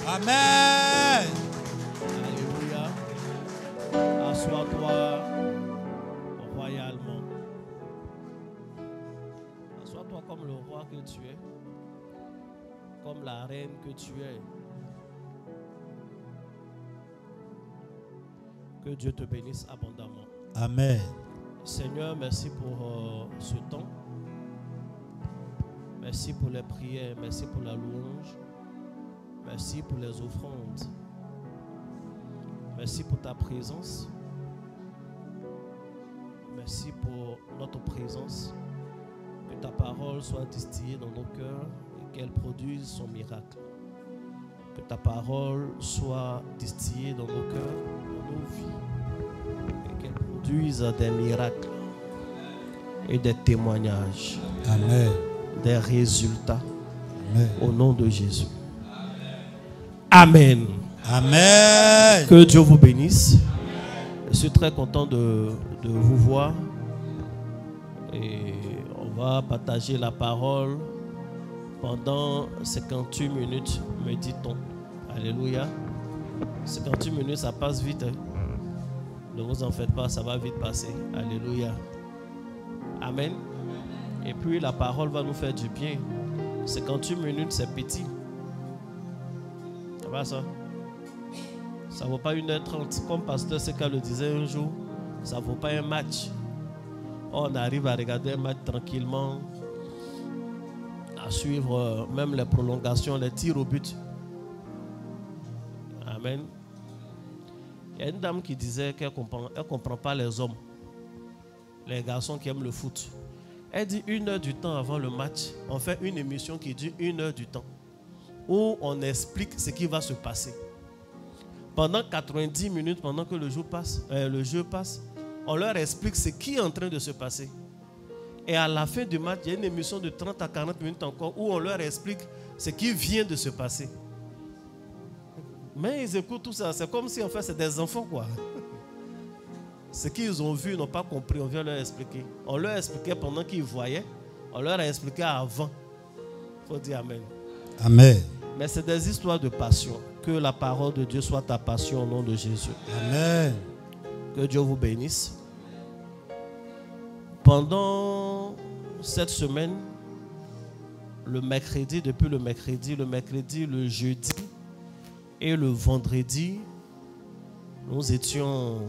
Amen. Alléluia. Assois-toi royalement. Assois-toi comme le roi que tu es, comme la reine que tu es. Que Dieu te bénisse abondamment. Amen. Seigneur, merci pour ce temps. Merci pour les prières, merci pour la louange. Merci pour les offrandes. Merci pour ta présence. Merci pour notre présence. Que ta parole soit distillée dans nos cœurs et qu'elle produise son miracle. Que ta parole soit distillée dans nos cœurs, dans nos vies, et qu'elle produise des miracles et des témoignages. Amen. Des résultats. Amen. Au nom de Jésus. Amen. Amen. Que Dieu vous bénisse. Je suis très content de vous voir. Et on va partager la parole pendant 58 minutes, me dit-on. Alléluia. 58 minutes, ça passe vite. Ne vous en faites pas, ça va vite passer. Alléluia. Amen. Et puis la parole va nous faire du bien. 58 minutes, c'est petit. Ça va ça? Ça ne vaut pas 1h30. Comme Pasteur Seka le disait un jour, ça ne vaut pas un match. On arrive à regarder un match tranquillement, à suivre même les prolongations, les tirs au but. Amen. Il y a une dame qui disait qu'elle ne comprend pas les hommes, les garçons qui aiment le foot. Elle dit 1 heure du temps avant le match, on fait une émission qui dure 1 heure du temps, où on explique ce qui va se passer. Pendant 90 minutes, pendant que le jeu passe, on leur explique ce qui est en train de se passer. Et à la fin du match, il y a une émission de 30 à 40 minutes encore où on leur explique ce qui vient de se passer. Mais ils écoutent tout ça. C'est comme si en fait c'est des enfants quoi. Ce qu'ils ont vu, ils n'ont pas compris. On vient leur expliquer. On leur expliquait pendant qu'ils voyaient. On leur a expliqué avant. Il faut dire Amen. Amen. Mais c'est des histoires de passion. Que la parole de Dieu soit ta passion au nom de Jésus. Amen. Que Dieu vous bénisse. Pendant cette semaine, le mercredi, depuis le mercredi, le jeudi et le vendredi, nous étions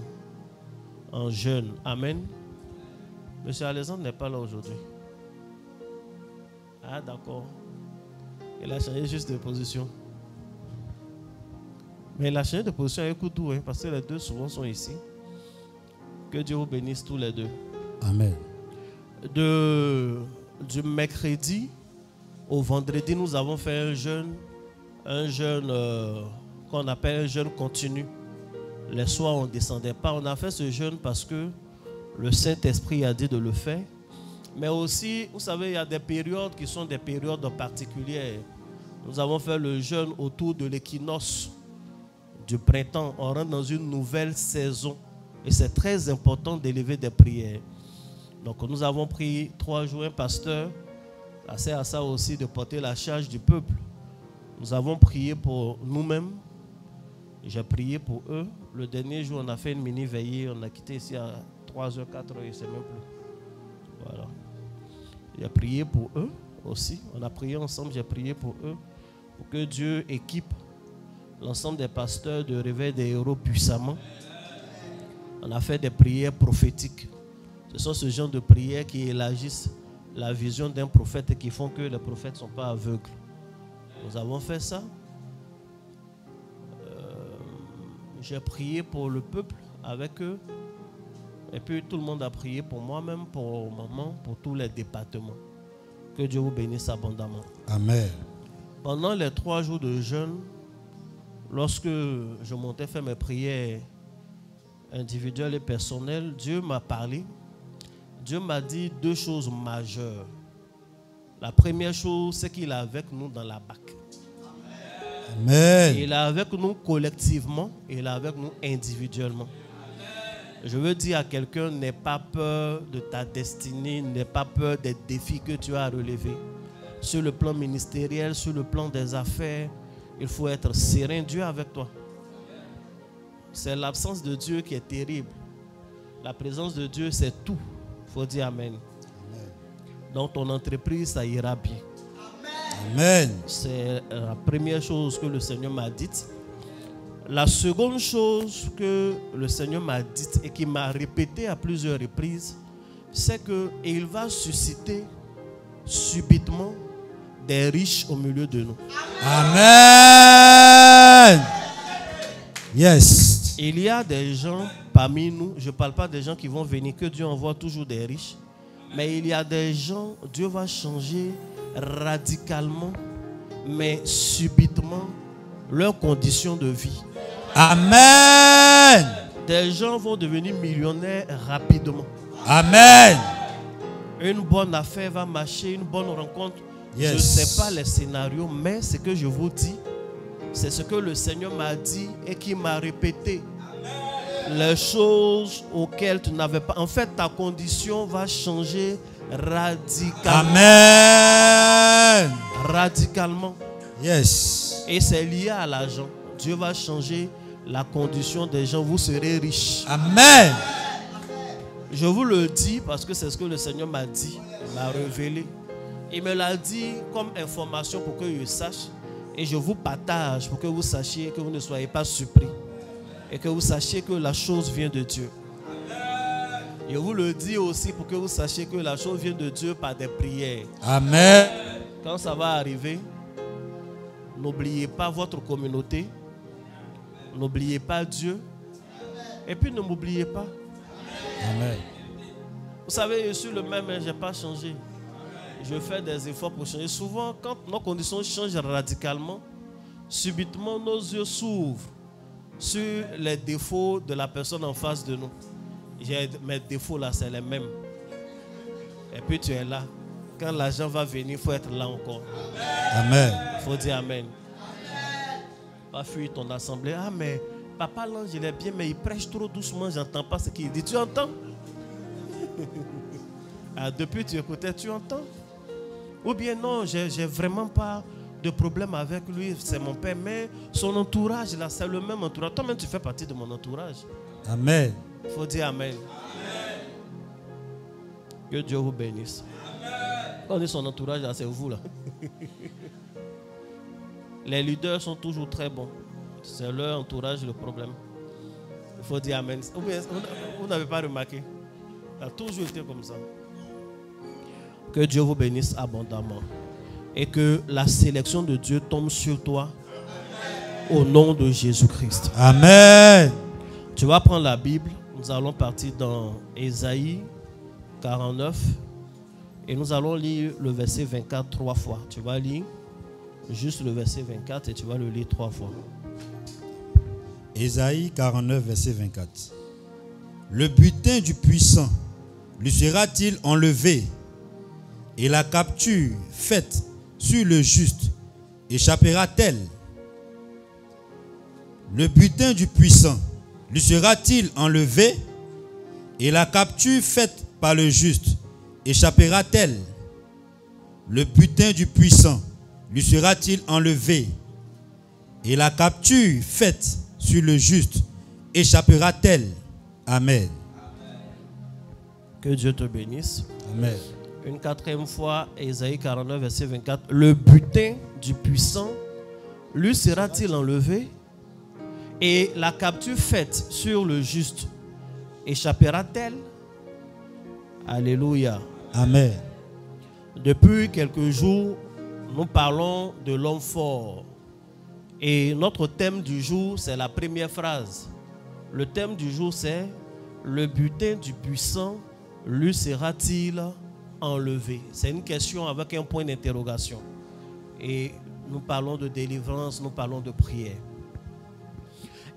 en jeûne. Amen. Monsieur Alexandre n'est pas là aujourd'hui. Ah d'accord. Il a changé juste de position. Mais il a changé de position avec Koudou, hein, parce que les deux souvent sont ici. Que Dieu vous bénisse tous les deux. Amen. Du mercredi au vendredi, nous avons fait un jeûne qu'on appelle un jeûne continu. Les soirs, on ne descendait pas. On a fait ce jeûne parce que le Saint-Esprit a dit de le faire. Mais aussi, vous savez, il y a des périodes qui sont des périodes particulières. Nous avons fait le jeûne autour de l'équinoxe du printemps. On rentre dans une nouvelle saison. Et c'est très important d'élever des prières. Donc nous avons pris 3 jours, un pasteur. Ça sert à ça aussi de porter la charge du peuple. Nous avons prié pour nous-mêmes. J'ai prié pour eux. Le dernier jour, on a fait une mini-veillée. On a quitté ici à 3h, 4h, je ne sais même plus. Voilà. J'ai prié pour eux aussi. On a prié ensemble, j'ai prié pour eux. Pour que Dieu équipe l'ensemble des pasteurs de réveil des héros puissamment. On a fait des prières prophétiques. Ce sont ce genre de prières qui élargissent la vision d'un prophète et qui font que les prophètes ne sont pas aveugles. Nous avons fait ça. J'ai prié pour le peuple avec eux. Et puis tout le monde a prié pour moi-même, pour maman, pour tous les départements. Que Dieu vous bénisse abondamment. Amen. Pendant les 3 jours de jeûne, lorsque je montais faire mes prières individuelles et personnelles, Dieu m'a parlé. Dieu m'a dit 2 choses majeures. La première chose, c'est qu'il est avec nous dans la barque. Amen. Il est avec nous collectivement et il est avec nous individuellement. Je veux dire à quelqu'un, n'aie pas peur de ta destinée, n'aie pas peur des défis que tu as à relever. Sur le plan ministériel, sur le plan des affaires, il faut être serein. Dieu est avec toi. C'est l'absence de Dieu qui est terrible. La présence de Dieu, c'est tout. Il faut dire Amen. Dans ton entreprise, ça ira bien. Amen. C'est la première chose que le Seigneur m'a dite. La seconde chose que le Seigneur m'a dite et qui m'a répété à plusieurs reprises, c'est qu'il va susciter subitement des riches au milieu de nous. Amen. Yes. Il y a des gens parmi nous, je ne parle pas des gens qui vont venir, que Dieu envoie toujours des riches, mais il y a des gens, Dieu va changer radicalement, mais subitement, leurs conditions de vie. Amen. Des gens vont devenir millionnaires rapidement. Amen. Une bonne affaire va marcher, une bonne rencontre. Yes. Je ne sais pas les scénarios, mais ce que je vous dis, c'est ce que le Seigneur m'a dit et qui m'a répété. Les choses auxquelles tu n'avais pas. En fait, ta condition va changer radicalement. Amen. Radicalement. Yes. Et c'est lié à l'argent. Dieu va changer la condition des gens. Vous serez riches. Amen. Je vous le dis parce que c'est ce que le Seigneur m'a dit, m'a révélé. Il me l'a dit comme information pour que je sache. Et je vous partage pour que vous sachiez, que vous ne soyez pas surpris. Et que vous sachiez que la chose vient de Dieu. Je vous le dis aussi pour que vous sachiez que la chose vient de Dieu par des prières. Amen. Quand ça va arriver, n'oubliez pas votre communauté. N'oubliez pas Dieu. Et puis ne m'oubliez pas. Amen. Vous savez, je suis le même, mais je n'ai pas changé. Je fais des efforts pour changer. Souvent, quand nos conditions changent radicalement, subitement nos yeux s'ouvrent sur les défauts de la personne en face de nous. Mes défauts là, c'est les mêmes. Et puis tu es là. Quand l'argent va venir, il faut être là encore. Amen. Il faut dire Amen. Pas fuir ton assemblée. Ah mais papa l'ange il est bien, mais il prêche trop doucement, j'entends pas ce qu'il dit. Tu entends? Ah, depuis tu écoutais, tu entends? Ou bien non, j'ai vraiment pas de problème avec lui, c'est mon père, mais son entourage là, c'est le même entourage. Toi-même tu fais partie de mon entourage. Amen. Il faut dire Amen. Que Dieu vous bénisse. Quand on dit son entourage là, c'est vous là. Les leaders sont toujours très bons. C'est leur entourage le problème. Il faut dire Amen. Vous n'avez pas remarqué? Ça a toujours été comme ça. Que Dieu vous bénisse abondamment. Et que la sélection de Dieu tombe sur toi. Au nom de Jésus-Christ. Amen. Tu vas prendre la Bible. Nous allons partir dans Ésaïe 49. Et nous allons lire le verset 24 3 fois. Tu vas lire juste le verset 24 et tu vas le lire 3 fois. Ésaïe 49, verset 24. Le butin du puissant lui sera-t-il enlevé, et la capture faite sur le juste échappera-t-elle? Le butin du puissant lui sera-t-il enlevé, et la capture faite par le juste échappera-t-elle? Le butin du puissant lui sera-t-il enlevé, et la capture faite sur le juste échappera-t-elle? Amen. Que Dieu te bénisse. Amen. Une quatrième fois, Ésaïe 49, verset 24. Le butin du puissant lui sera-t-il enlevé, et la capture faite sur le juste échappera-t-elle? Alléluia. Amen. Depuis quelques jours, nous parlons de l'homme fort. Et notre thème du jour, c'est la première phrase. Le thème du jour, c'est le butin du puissant lui sera-t-il enlevé? C'est une question avec un point d'interrogation. Et nous parlons de délivrance, nous parlons de prière.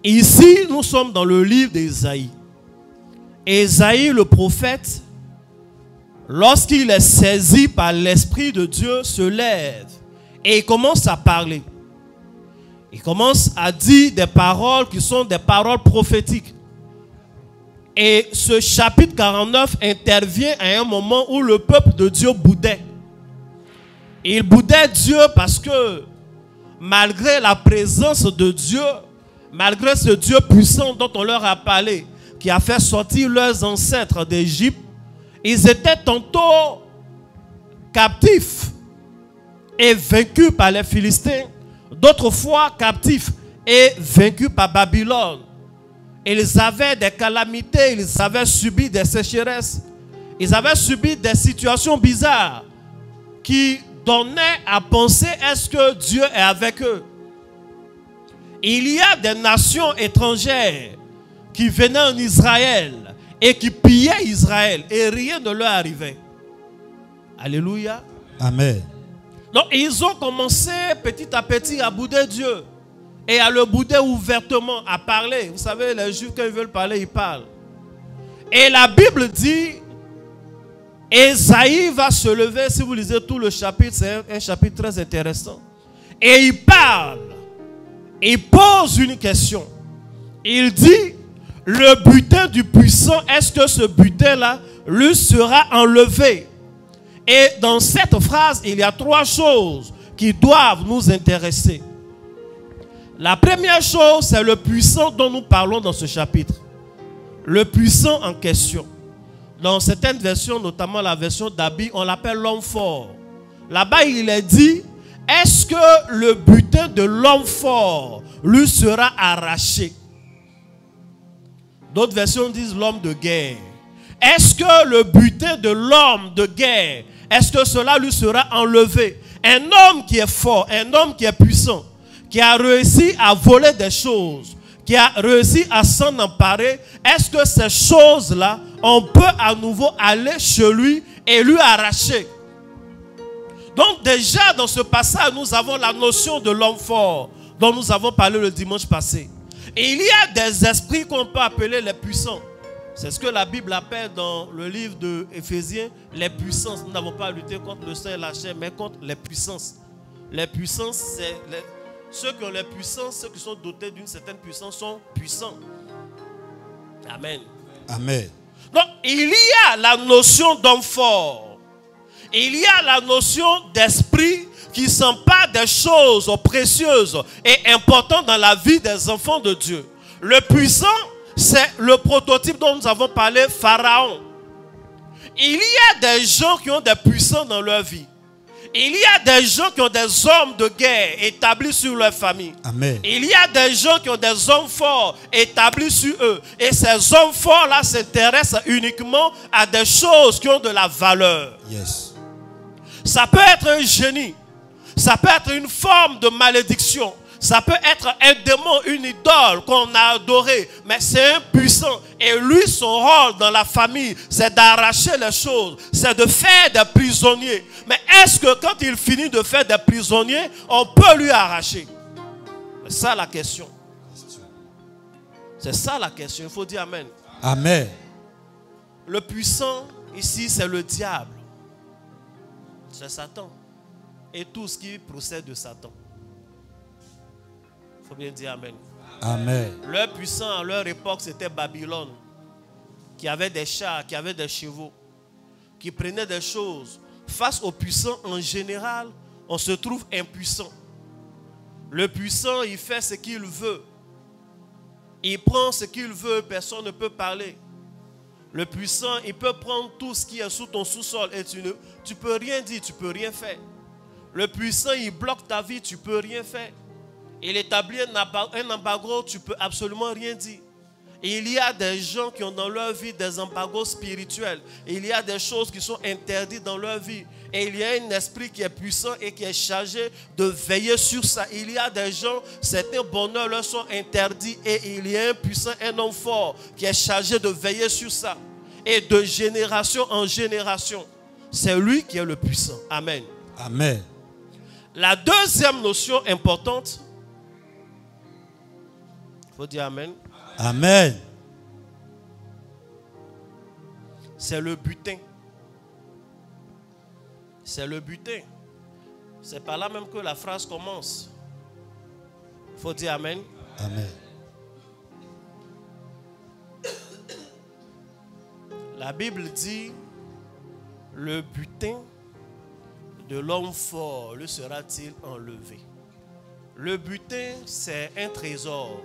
Ici, nous sommes dans le livre d'Ésaïe. Ésaïe, le prophète, lorsqu'il est saisi par l'Esprit de Dieu, se lève et il commence à parler. Il commence à dire des paroles qui sont des paroles prophétiques. Et ce chapitre 49 intervient à un moment où le peuple de Dieu boudait. Il boudait Dieu parce que malgré la présence de Dieu, malgré ce Dieu puissant dont on leur a parlé, qui a fait sortir leurs ancêtres d'Égypte, ils étaient tantôt captifs et vaincus par les Philistins, d'autres fois captifs et vaincus par Babylone. Ils avaient des calamités, ils avaient subi des sécheresses, ils avaient subi des situations bizarres qui donnaient à penser est-ce que Dieu est avec eux. Il y a des nations étrangères qui venaient en Israël et qui pillaient Israël et rien ne leur arrivait. Alléluia. Amen. Donc ils ont commencé petit à petit à bouder Dieu et à le bouder ouvertement, à parler. Vous savez, les Juifs quand ils veulent parler, ils parlent. Et la Bible dit, Ésaïe va se lever, si vous lisez tout le chapitre, c'est un chapitre très intéressant. Et il parle, il pose une question. Il dit, le butin du puissant, est-ce que ce butin-là lui sera enlevé? Et dans cette phrase, il y a trois choses qui doivent nous intéresser. La première chose, c'est le puissant dont nous parlons dans ce chapitre. Le puissant en question. Dans certaines versions, notamment la version d'Abi, on l'appelle l'homme fort. Là-bas, il est dit, est-ce que le butin de l'homme fort lui sera arraché? D'autres versions disent l'homme de guerre. Est-ce que le butin de l'homme de guerre, est-ce que cela lui sera enlevé? Un homme qui est fort, un homme qui est puissant, qui a réussi à voler des choses, qui a réussi à s'en emparer, est-ce que ces choses-là, on peut à nouveau aller chez lui et lui arracher? Donc déjà dans ce passage, nous avons la notion de l'homme fort dont nous avons parlé le dimanche passé. Et il y a des esprits qu'on peut appeler les puissants. C'est ce que la Bible appelle dans le livre de Éphésiens les puissances. Nous n'avons pas à lutter contre le sang et la chair, mais contre les puissances. Les puissances, c'est ceux qui ont les puissances, ceux qui sont dotés d'une certaine puissance sont puissants. Amen. Amen. Donc, il y a la notion d'homme fort. Il y a la notion d'esprit qui s'empare des choses précieuses et importantes dans la vie des enfants de Dieu. Le puissant, c'est le prototype dont nous avons parlé, Pharaon. Il y a des gens qui ont des puissants dans leur vie. Il y a des gens qui ont des hommes de guerre établis sur leur famille. Amen. Il y a des gens qui ont des hommes forts établis sur eux. Et ces hommes forts-là s'intéressent uniquement à des choses qui ont de la valeur. Yes. Ça peut être un génie. Ça peut être une forme de malédiction. Ça peut être un démon, une idole qu'on a adoré. Mais c'est un puissant. Et lui, son rôle dans la famille, c'est d'arracher les choses. C'est de faire des prisonniers. Mais est-ce que quand il finit de faire des prisonniers, on peut lui arracher? C'est ça la question. C'est ça la question. Il faut dire Amen. Amen. Le puissant, ici, c'est le diable. C'est Satan. Et tout ce qui procède de Satan. Il faut bien dire Amen. Amen. Leur puissant à leur époque, c'était Babylone. Qui avait des chars, qui avait des chevaux. Qui prenait des choses. Face aux puissants, en général, on se trouve impuissant. Le puissant, il fait ce qu'il veut. Il prend ce qu'il veut, personne ne peut parler. Le puissant, il peut prendre tout ce qui est sous ton sous-sol et tu ne peux rien dire, tu ne peux rien faire. Le puissant, il bloque ta vie, tu ne peux rien faire. Il établit un embargo, tu ne peux absolument rien dire. Et il y a des gens qui ont dans leur vie des embargos spirituels. Et il y a des choses qui sont interdites dans leur vie. Et il y a un esprit qui est puissant et qui est chargé de veiller sur ça. Il y a des gens, certains bonheurs leur sont interdits. Et il y a un puissant, un homme fort qui est chargé de veiller sur ça. Et de génération en génération. C'est lui qui est le puissant. Amen. Amen. La deuxième notion importante, il faut dire Amen. Amen. C'est le butin. C'est le butin. C'est par là même que la phrase commence. Il faut dire Amen. Amen. La Bible dit, le butin de l'homme fort lui sera-t-il enlevé? Le butin, c'est un trésor.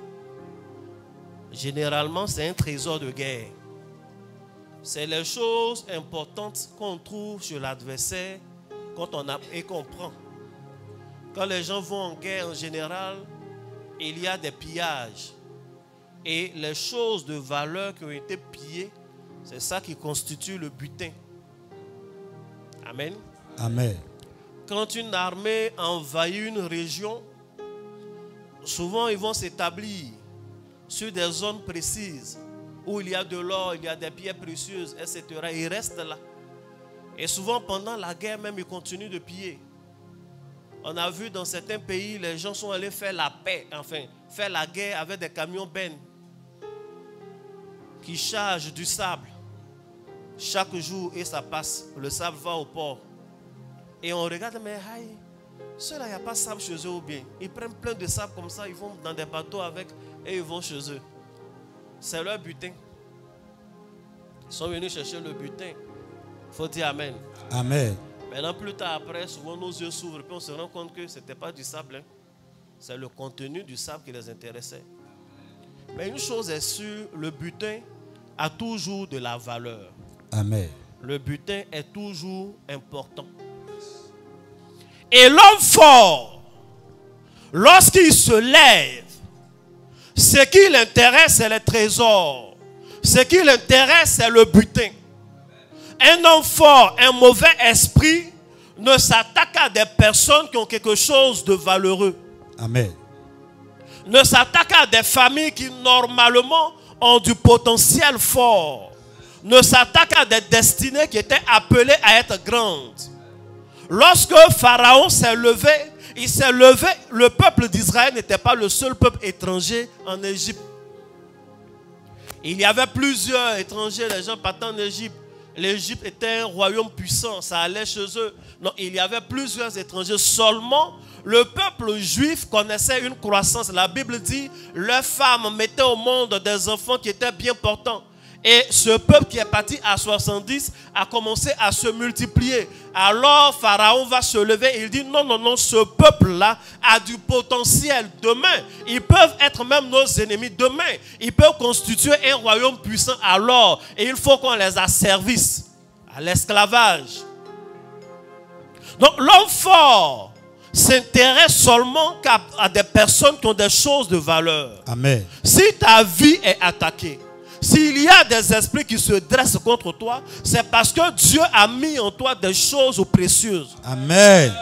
Généralement, c'est un trésor de guerre. C'est les choses importantes qu'on trouve sur l'adversaire quand on a et qu'on prend. Quand les gens vont en guerre, en général, il y a des pillages. Et les choses de valeur qui ont été pillées, c'est ça qui constitue le butin. Amen. Amen. Quand une armée envahit une région, souvent ils vont s'établir sur des zones précises où il y a de l'or, il y a des pierres précieuses, etc. Ils restent là. Et souvent pendant la guerre même, ils continuent de piller. On a vu dans certains pays, les gens sont allés faire la paix, enfin, faire la guerre avec des camions bennes qui chargent du sable chaque jour et ça passe. Le sable va au port. Et on regarde, mais aïe, ceux-là, il n'y a pas de sable chez eux ou bien. Ils prennent plein de sable comme ça, ils vont dans des bateaux avec et ils vont chez eux. C'est leur butin. Ils sont venus chercher le butin. Il faut dire Amen. Amen. Maintenant, plus tard après, souvent nos yeux s'ouvrent et puis on se rend compte que ce n'était pas du sable. Hein. C'est le contenu du sable qui les intéressait. Mais une chose est sûre, le butin a toujours de la valeur. Amen. Le butin est toujours important. Et l'homme fort, lorsqu'il se lève, ce qui l'intéresse, c'est le trésor. Ce qui l'intéresse, c'est le butin. Un homme fort, un mauvais esprit, ne s'attaque à des personnes qui ont quelque chose de valeureux. Amen. Ne s'attaque à des familles qui, normalement, ont du potentiel fort. Ne s'attaque à des destinées qui étaient appelées à être grandes. Lorsque Pharaon s'est levé, il s'est levé, le peuple d'Israël n'était pas le seul peuple étranger en Égypte. Il y avait plusieurs étrangers, les gens partant en Égypte. L'Égypte était un royaume puissant, ça allait chez eux. Non, il y avait plusieurs étrangers. Seulement, le peuple juif connaissait une croissance. La Bible dit, leurs femmes mettaient au monde des enfants qui étaient bien portants. Et ce peuple qui est parti à 70 a commencé à se multiplier. Alors Pharaon va se lever et il dit non, non, non, ce peuple-là a du potentiel. Demain, ils peuvent être même nos ennemis. Demain, ils peuvent constituer un royaume puissant. Alors, et il faut qu'on les asservisse à l'esclavage. Donc l'homme fort s'intéresse seulement à des personnes qui ont des choses de valeur. Amen. Si ta vie est attaquée, s'il y a des esprits qui se dressent contre toi, c'est parce que Dieu a mis en toi des choses précieuses. Amen.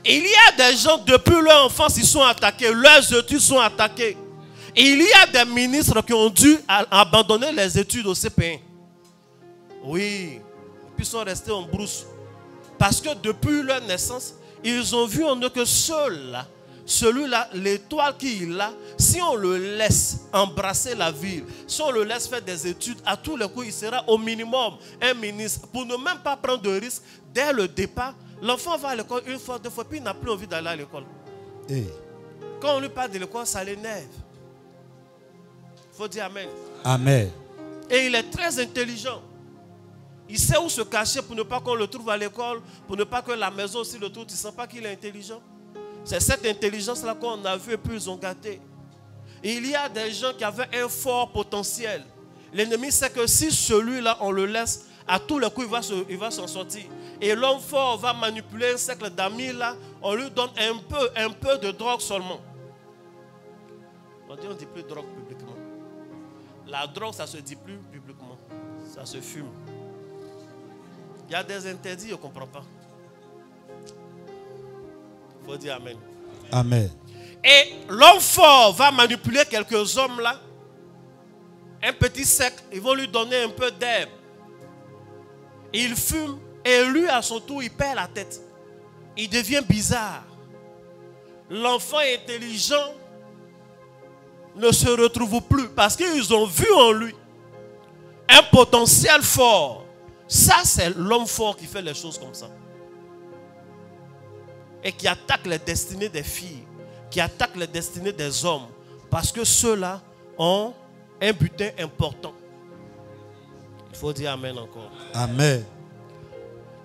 Il y a des gens, depuis leur enfance, ils sont attaqués. Leurs études sont attaquées. Et il y a des ministres qui ont dû abandonner les études au CP1. Oui. Et puis ils sont restés en brousse. Parce que depuis leur naissance, ils ont vu en eux que seul-là, celui-là, l'étoile qu'il a, si on le laisse embrasser la ville, si on le laisse faire des études, à tous les coups, il sera au minimum un ministre. Pour ne même pas prendre de risques, dès le départ, l'enfant va à l'école une fois, deux fois, puis il n'a plus envie d'aller à l'école. Hey. Quand on lui parle de l'école, ça l'énerve. Il faut dire Amen. Amen. Et il est très intelligent. Il sait où se cacher pour ne pas qu'on le trouve à l'école, pour ne pas que la maison aussi le trouve. Tu ne sens pas qu'il est intelligent? C'est cette intelligence-là qu'on a vu et puis ils ont gâté. Et il y a des gens qui avaient un fort potentiel. L'ennemi sait que si celui-là, on le laisse, à tous les coups, il va s'en sortir. Et l'homme fort va manipuler un cercle d'amis là. On lui donne un peu de drogue seulement. On dit plus drogue publiquement. La drogue, ça ne se dit plus publiquement. Ça se fume. Il y a des interdits, je ne comprends pas. Il faut dire Amen. Amen. Et l'homme fort va manipuler quelques hommes là. Un petit sec, ils vont lui donner un peu d'herbe. Il fume et lui à son tour, il perd la tête. Il devient bizarre. L'enfant intelligent ne se retrouve plus parce qu'ils ont vu en lui un potentiel fort. Ça, c'est l'homme fort qui fait les choses comme ça. Et qui attaque les destinées des filles, qui attaque les destinées des hommes, parce que ceux-là ont un butin important. Il faut dire Amen encore. Amen.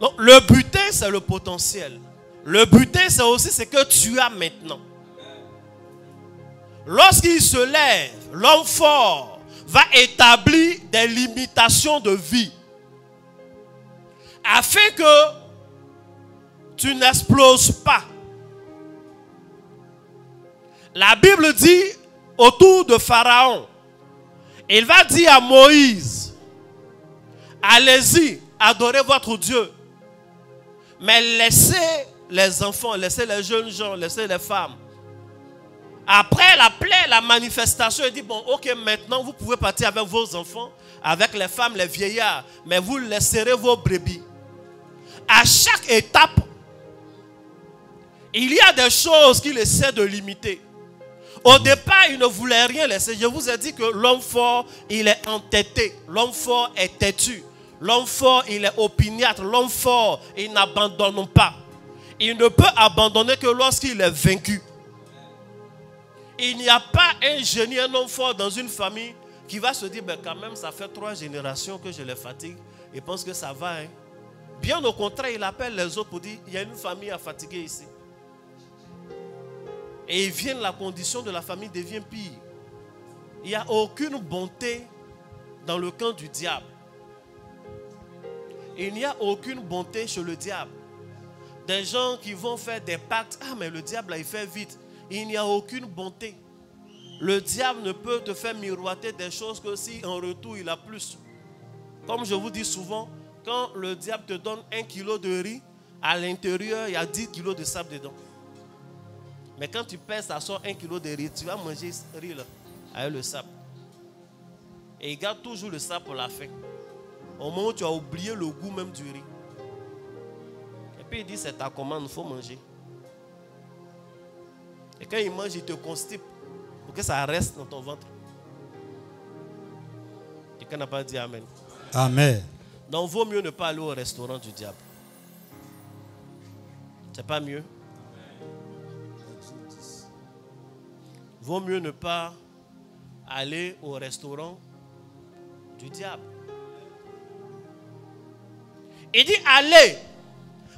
Donc, le butin, c'est le potentiel. Le butin, c'est aussi ce que tu as maintenant. lorsqu'il se lève, l'homme fort va établir des limitations de vie afin que tu n'exploses pas. La Bible dit autour de Pharaon, il va dire à Moïse, allez-y, adorez votre Dieu, mais laissez les enfants, laissez les jeunes gens, laissez les femmes. Après la plaie, la manifestation, il dit, bon, ok, maintenant vous pouvez partir avec vos enfants, avec les femmes, les vieillards, mais vous laisserez vos brebis. À chaque étape, il y a des choses qu'il essaie de limiter. Au départ, il ne voulait rien laisser. Je vous ai dit que l'homme fort, il est entêté. L'homme fort est têtu. L'homme fort, il est opiniâtre. L'homme fort, il n'abandonne pas. Il ne peut abandonner que lorsqu'il est vaincu. Il n'y a pas un génie, un homme fort dans une famille qui va se dire, ben quand même, ça fait 3 générations que je les fatigue et pense que ça va. Hein. Bien au contraire, il appelle les autres pour dire, il y a une famille à fatiguer ici. Et il vient, la condition de la famille devient pire. Il n'y a aucune bonté dans le camp du diable. Il n'y a aucune bonté chez le diable. Des gens qui vont faire des pactes. Ah, mais le diable, là, il fait vite. Il n'y a aucune bonté. Le diable ne peut te faire miroiter des choses que si en retour, il a plus. Comme je vous dis souvent, quand le diable te donne 1 kilo de riz, à l'intérieur, il y a 10 kilos de sable dedans. Mais quand tu pèses, ça sort 1 kilo de riz, tu vas manger ce riz là, avec le sable. Et il garde toujours le sable pour la fin. Au moment où tu as oublié le goût même du riz. Et puis il dit, c'est ta commande, il faut manger. Et quand il mange, il te constipe pour que ça reste dans ton ventre. Quelqu'un n'a pas dit amen. Amen. Donc, il vaut mieux ne pas aller au restaurant du diable. C'est pas mieux. Vaut mieux ne pas aller au restaurant du diable. Il dit allez,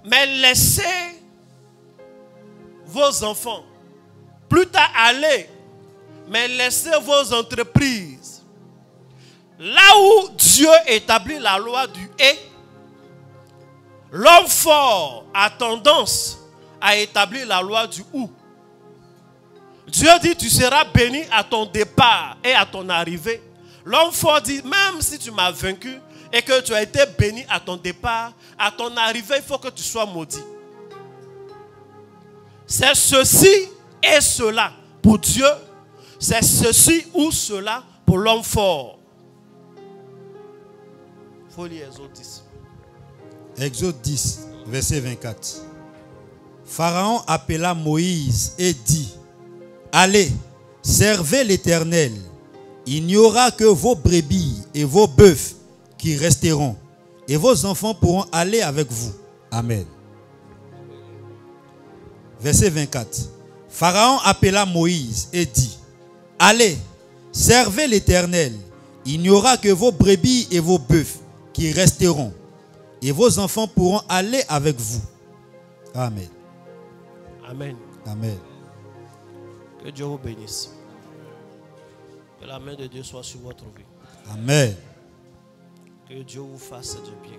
mais laissez vos enfants. Plus tard, allez, mais laissez vos entreprises. Là où Dieu établit la loi du et, l'homme fort a tendance à établir la loi du ou. Dieu dit, tu seras béni à ton départ et à ton arrivée. L'homme fort dit, même si tu m'as vaincu et que tu as été béni à ton départ, à ton arrivée, il faut que tu sois maudit. C'est ceci et cela pour Dieu. C'est ceci ou cela pour l'homme fort. Il faut lire Exode 10. Exode 10, verset 24. Pharaon appela Moïse et dit, allez, servez l'Éternel. Il n'y aura que vos brebis et vos bœufs qui resteront, et vos enfants pourront aller avec vous. Amen. Verset 24. Pharaon appela Moïse et dit, allez, servez l'Éternel. Il n'y aura que vos brebis et vos bœufs qui resteront, et vos enfants pourront aller avec vous. Amen. Amen. Amen. Que Dieu vous bénisse. Que la main de Dieu soit sur votre vie. Amen. Que Dieu vous fasse du bien.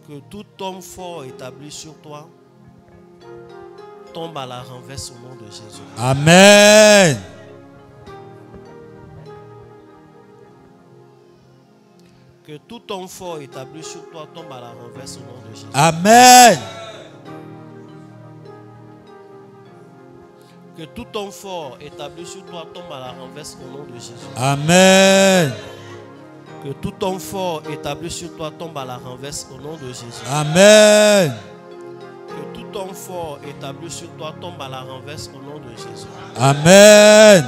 Que tout homme fort établi sur toi tombe à la renverse au nom de Jésus. Amen. Que tout homme fort établi sur toi tombe à la renverse au nom de Jésus. Amen. Que tout homme fort établi sur toi tombe à la renverse au nom de Jésus. Amen. Que tout homme fort établi sur toi tombe à la renverse au nom de Jésus. Amen. Que tout homme fort établi sur toi tombe à la renverse au nom de Jésus. Amen.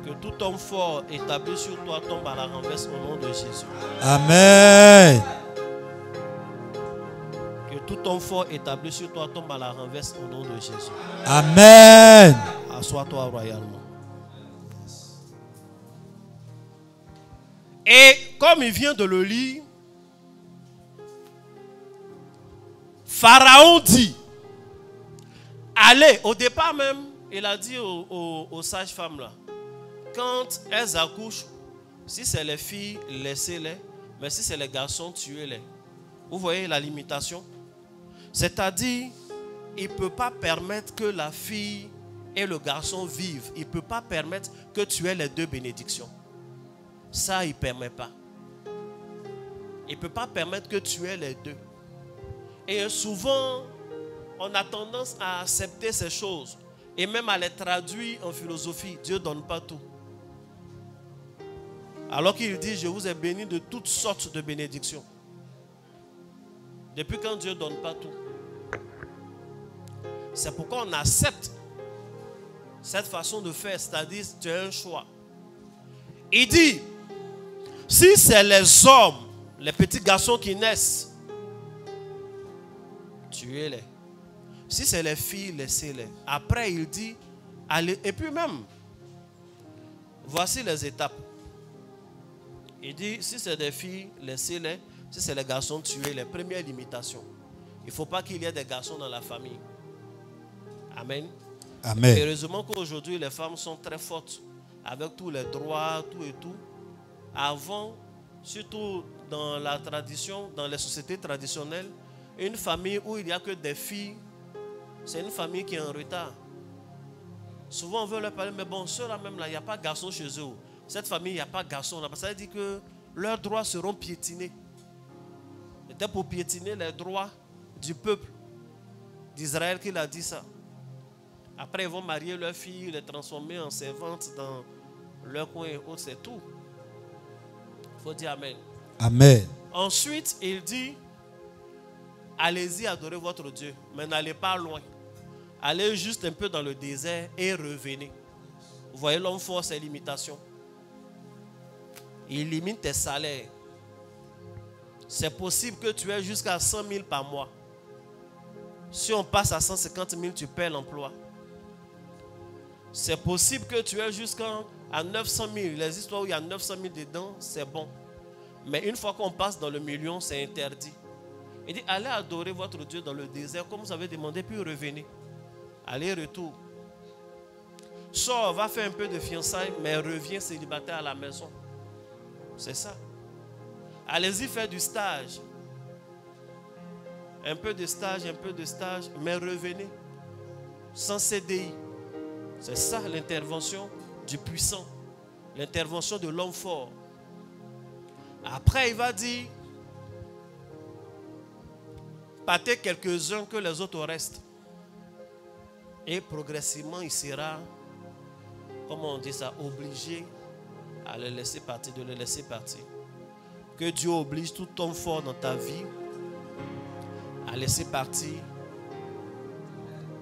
Que tout homme fort établi sur toi tombe à la renverse au nom de Jésus. Amen. Que tout homme fort établi sur toi tombe à la renverse au nom de Jésus. Amen. Assois-toi royalement. Et comme il vient de le lire, Pharaon dit, allez, au départ même, il a dit aux sages-femmes là, quand elles accouchent, si c'est les filles, laissez-les, mais si c'est les garçons, tuez-les. Vous voyez la limitation? C'est-à-dire, il ne peut pas permettre que la fille et le garçon vivent. Il ne peut pas permettre que tu aies les deux bénédictions. Ça, il ne permet pas. Il ne peut pas permettre que tu aies les deux. Et souvent, on a tendance à accepter ces choses et même à les traduire en philosophie. Dieu ne donne pas tout. Alors qu'il dit, je vous ai béni de toutes sortes de bénédictions. Depuis quand Dieu ne donne pas tout? C'est pourquoi on accepte cette façon de faire, c'est-à-dire tu as un choix. Il dit, si c'est les hommes, les petits garçons qui naissent, tuez-les. Si c'est les filles, laissez-les. Après, il dit, allez, et puis même, voici les étapes. Il dit, si c'est des filles, laissez-les. Si c'est les garçons, tuez-les. Première limitation. Il ne faut pas qu'il y ait des garçons dans la famille. Amen. Amen. Heureusement qu'aujourd'hui, les femmes sont très fortes avec tous les droits, tout et tout. Avant, surtout dans la tradition, dans les sociétés traditionnelles, une famille où il n'y a que des filles, c'est une famille qui est en retard. Souvent, on veut leur parler, mais bon, ceux-là même, là, il n'y a pas de garçon chez eux. Cette famille, il n'y a pas de garçon là. Ça veut dire que leurs droits seront piétinés. C'était pour piétiner les droits du peuple d'Israël qu'il a dit ça. Après, ils vont marier leurs filles, les transformer en servantes dans leur coin et autres, c'est tout. Il faut dire Amen. Amen. Ensuite, il dit, allez-y adorer votre Dieu, mais n'allez pas loin. Allez juste un peu dans le désert et revenez. Vous voyez, l'homme fort, ses limitations. Il limite tes salaires. C'est possible que tu aies jusqu'à 100 000 par mois. Si on passe à 150 000, tu perds l'emploi. C'est possible que tu aies jusqu'à 900 000. Les histoires où il y a 900 000 dedans, c'est bon. Mais une fois qu'on passe dans le million, c'est interdit. Il dit, allez adorer votre Dieu dans le désert, comme vous avez demandé, puis revenez. Allez, retour. Sors, va faire un peu de fiançailles, mais reviens célibataire à la maison. C'est ça. Allez-y faire du stage. Un peu de stage, mais revenez. Sans CDI. C'est ça l'intervention du puissant. L'intervention de l'homme fort. Après, il va dire, partez quelques-uns que les autres restent. Et progressivement, il sera, comment on dit ça, obligé à le laisser partir, de le laisser partir. Que Dieu oblige tout homme fort dans ta vie à laisser partir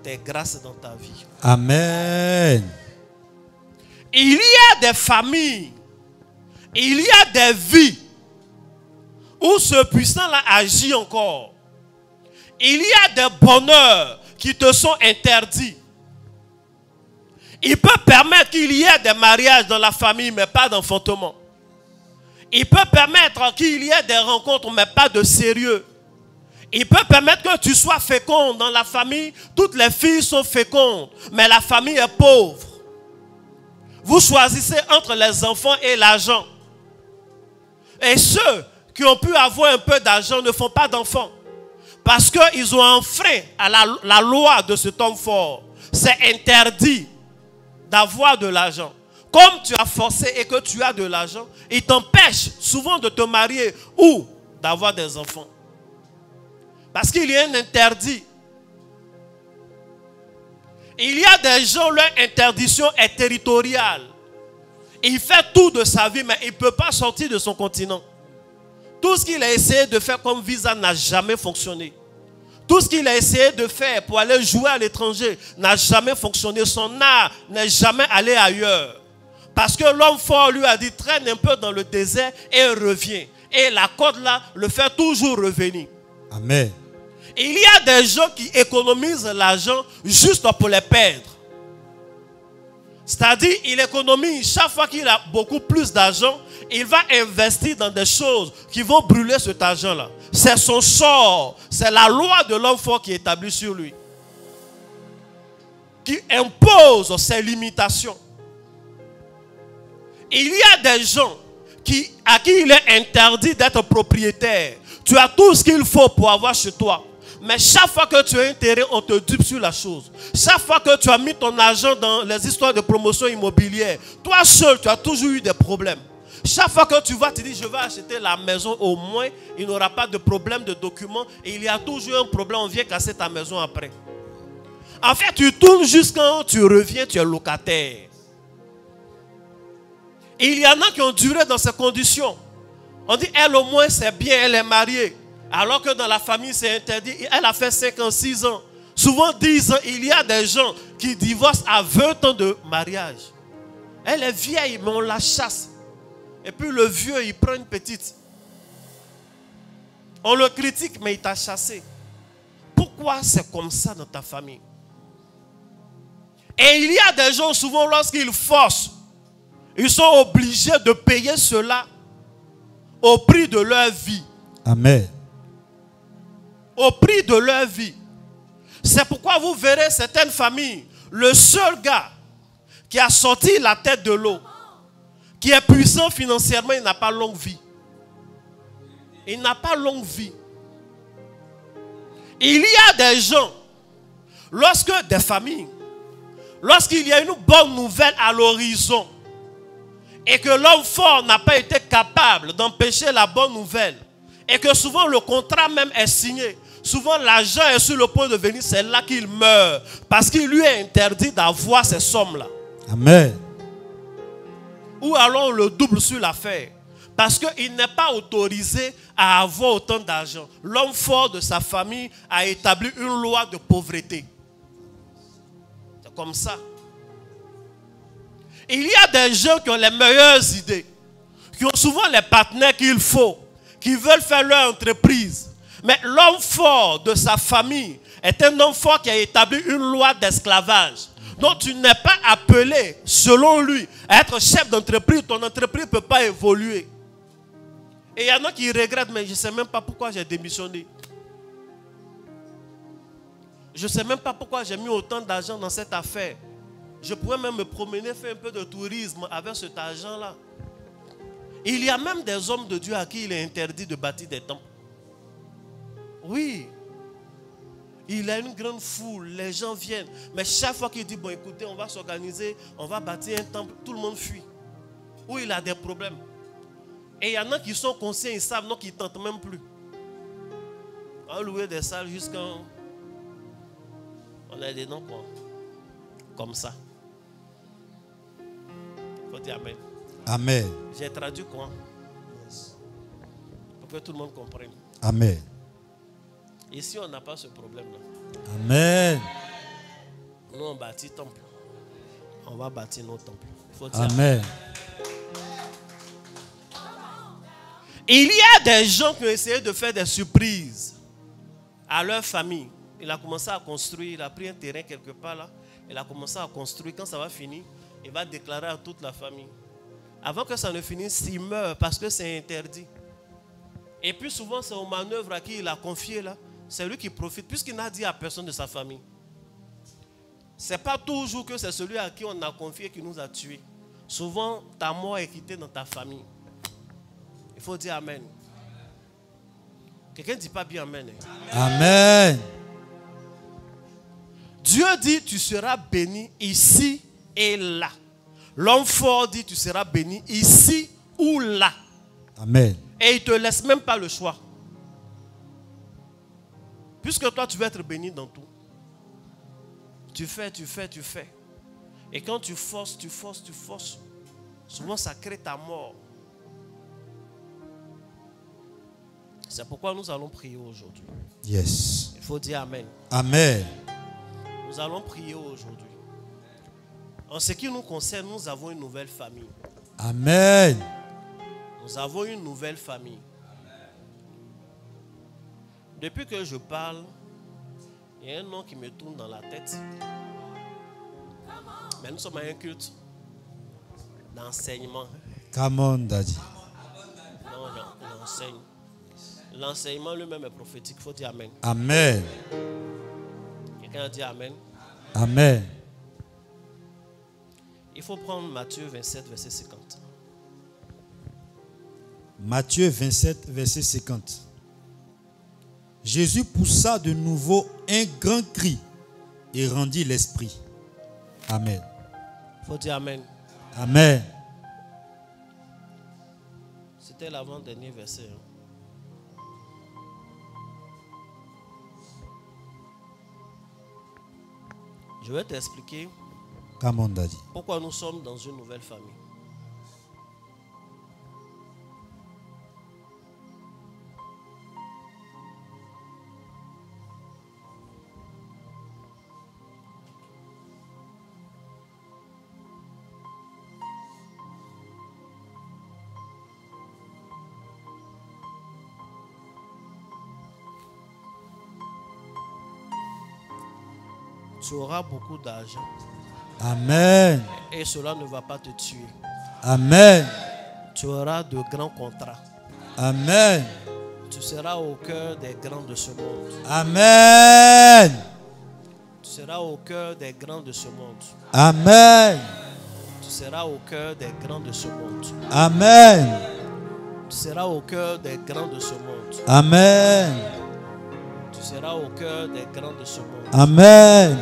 tes grâces dans ta vie. Amen. Il y a des familles, il y a des vies où ce puissant-là agit encore. Il y a des bonheurs qui te sont interdits. Il peut permettre qu'il y ait des mariages dans la famille, mais pas d'enfantement. Il peut permettre qu'il y ait des rencontres, mais pas de sérieux. Il peut permettre que tu sois féconde dans la famille. Toutes les filles sont fécondes, mais la famille est pauvre. Vous choisissez entre les enfants et l'argent. Et ceux qui ont pu avoir un peu d'argent ne font pas d'enfants. Parce qu'ils ont enfreint à la loi de cet homme fort. C'est interdit d'avoir de l'argent. Comme tu as forcé et que tu as de l'argent, il t'empêche souvent de te marier ou d'avoir des enfants. Parce qu'il y a un interdit. Il y a des gens, leur interdiction est territoriale. Il fait tout de sa vie, mais il ne peut pas sortir de son continent. Tout ce qu'il a essayé de faire comme visa n'a jamais fonctionné. Tout ce qu'il a essayé de faire pour aller jouer à l'étranger n'a jamais fonctionné. Son art n'est jamais allé ailleurs. Parce que l'homme fort lui a dit, traîne un peu dans le désert et revient. Et la corde là le fait toujours revenir. Amen. Il y a des gens qui économisent l'argent juste pour les perdre. C'est-à-dire, il économise chaque fois qu'il a beaucoup plus d'argent, il va investir dans des choses qui vont brûler cet argent-là. C'est son sort, c'est la loi de l'homme fort qui est établie sur lui. qui impose ses limitations. Il y a des gens à qui il est interdit d'être propriétaire. Tu as tout ce qu'il faut pour avoir chez toi. Mais chaque fois que tu as intérêt, on te dupe sur la chose. Chaque fois que tu as mis ton argent dans les histoires de promotion immobilière, toi seul, tu as toujours eu des problèmes. Chaque fois que tu vas te dire, je vais acheter la maison, au moins, il n'y aura pas de problème de documents. Et il y a toujours un problème, on vient casser ta maison après. En fait, tu tournes jusqu'à tu reviens, tu es locataire. Et il y en a qui ont duré dans ces conditions. On dit, elle au moins c'est bien, elle est mariée. Alors que dans la famille c'est interdit. Elle a fait 5 ans, 6 ans. Souvent 10 ans, il y a des gens qui divorcent à 20 ans de mariage. Elle est vieille, mais on la chasse. Et puis le vieux, il prend une petite. On le critique, mais il t'a chassé. Pourquoi c'est comme ça dans ta famille? Et il y a des gens, souvent, lorsqu'ils forcent, ils sont obligés de payer cela au prix de leur vie. Amen. Au prix de leur vie. C'est pourquoi vous verrez certaines familles, le seul gars qui a sorti la tête de l'eau, qui est puissant financièrement, il n'a pas longue vie. Il n'a pas longue vie. Il y a des gens, des familles, lorsqu'il y a une bonne nouvelle à l'horizon, et que l'homme fort n'a pas été capable d'empêcher la bonne nouvelle, et que souvent le contrat même est signé, souvent l'argent est sur le point de venir, c'est là qu'il meurt, parce qu'il lui est interdit d'avoir ces sommes-là. Amen. Ou alors on le double sur l'affaire, parce qu'il n'est pas autorisé à avoir autant d'argent. L'homme fort de sa famille a établi une loi de pauvreté. C'est comme ça. Il y a des gens qui ont les meilleures idées, qui ont souvent les partenaires qu'il faut, qui veulent faire leur entreprise. Mais l'homme fort de sa famille est un homme fort qui a établi une loi d'esclavage. Donc tu n'es pas appelé, selon lui, à être chef d'entreprise. Ton entreprise ne peut pas évoluer. Et il y en a qui regrettent, mais je ne sais même pas pourquoi j'ai démissionné. Je ne sais même pas pourquoi j'ai mis autant d'argent dans cette affaire. Je pourrais même me promener, faire un peu de tourisme avec cet argent-là. Il y a même des hommes de Dieu à qui il est interdit de bâtir des temples. Oui. Il a une grande foule, les gens viennent. Mais chaque fois qu'il dit, bon écoutez, on va s'organiser, on va bâtir un temple, tout le monde fuit. Ou il a des problèmes. Et il y en a qui sont conscients, ils savent, non, qu'ils ne tentent même plus. On a loué des salles jusqu'à... On a des noms quoi. Comme ça. Il faut dire Amen. Amen. J'ai traduit quoi? Pour que tout le monde comprenne. Amen. Ici, on n'a pas ce problème-là. Amen. Nous, on bâtit temple. On va bâtir nos temples. Il faut dire Amen. Il y a des gens qui ont essayé de faire des surprises à leur famille. Il a commencé à construire, il a pris un terrain quelque part là. Il a commencé à construire. Quand ça va finir, il va déclarer à toute la famille. Avant que ça ne finisse, il meurt parce que c'est interdit. Et puis souvent, c'est aux manœuvres à qui il a confié là. C'est lui qui profite, puisqu'il n'a dit à personne de sa famille. Ce n'est pas toujours que c'est celui à qui on a confié qui nous a tués. Souvent, ta mort est quittée dans ta famille. Il faut dire Amen. Quelqu'un ne dit pas bien Amen. Amen. Dieu dit, tu seras béni ici et là. L'homme fort dit, tu seras béni ici ou là. Amen. Et il ne te laisse même pas le choix. Puisque toi, tu veux être béni dans tout. Tu fais. Et quand tu forces, souvent ça crée ta mort. C'est pourquoi nous allons prier aujourd'hui. Yes. Il faut dire Amen. Amen. Nous allons prier aujourd'hui. En ce qui nous concerne, nous avons une nouvelle famille. Amen. Nous avons une nouvelle famille. Depuis que je parle, il y a un nom qui me tourne dans la tête. Mais nous sommes à un culte d'enseignement. Come on, Daddy. Non, il enseigne. L'enseignement lui-même est prophétique. Il faut dire Amen. Amen. Quelqu'un a dit Amen. Amen. Il faut prendre Matthieu 27, verset 50. Matthieu 27, verset 50. Jésus poussa de nouveau un grand cri et rendit l'esprit. Amen. Il faut dire Amen. Amen. C'était l'avant-dernier verset. Je vais t'expliquer pourquoi nous sommes dans une nouvelle famille. Tu auras beaucoup d'argent. Amen. Et cela ne va pas te tuer. Amen. Tu auras de grands contrats. Amen. Tu seras au cœur des grands de ce monde. Amen. Tu seras au cœur des grands de ce monde. Amen. Tu seras au cœur des grands de ce monde. Amen. Tu seras au cœur des grands de ce monde. Amen. Tu seras au cœur des grands de ce monde. Amen.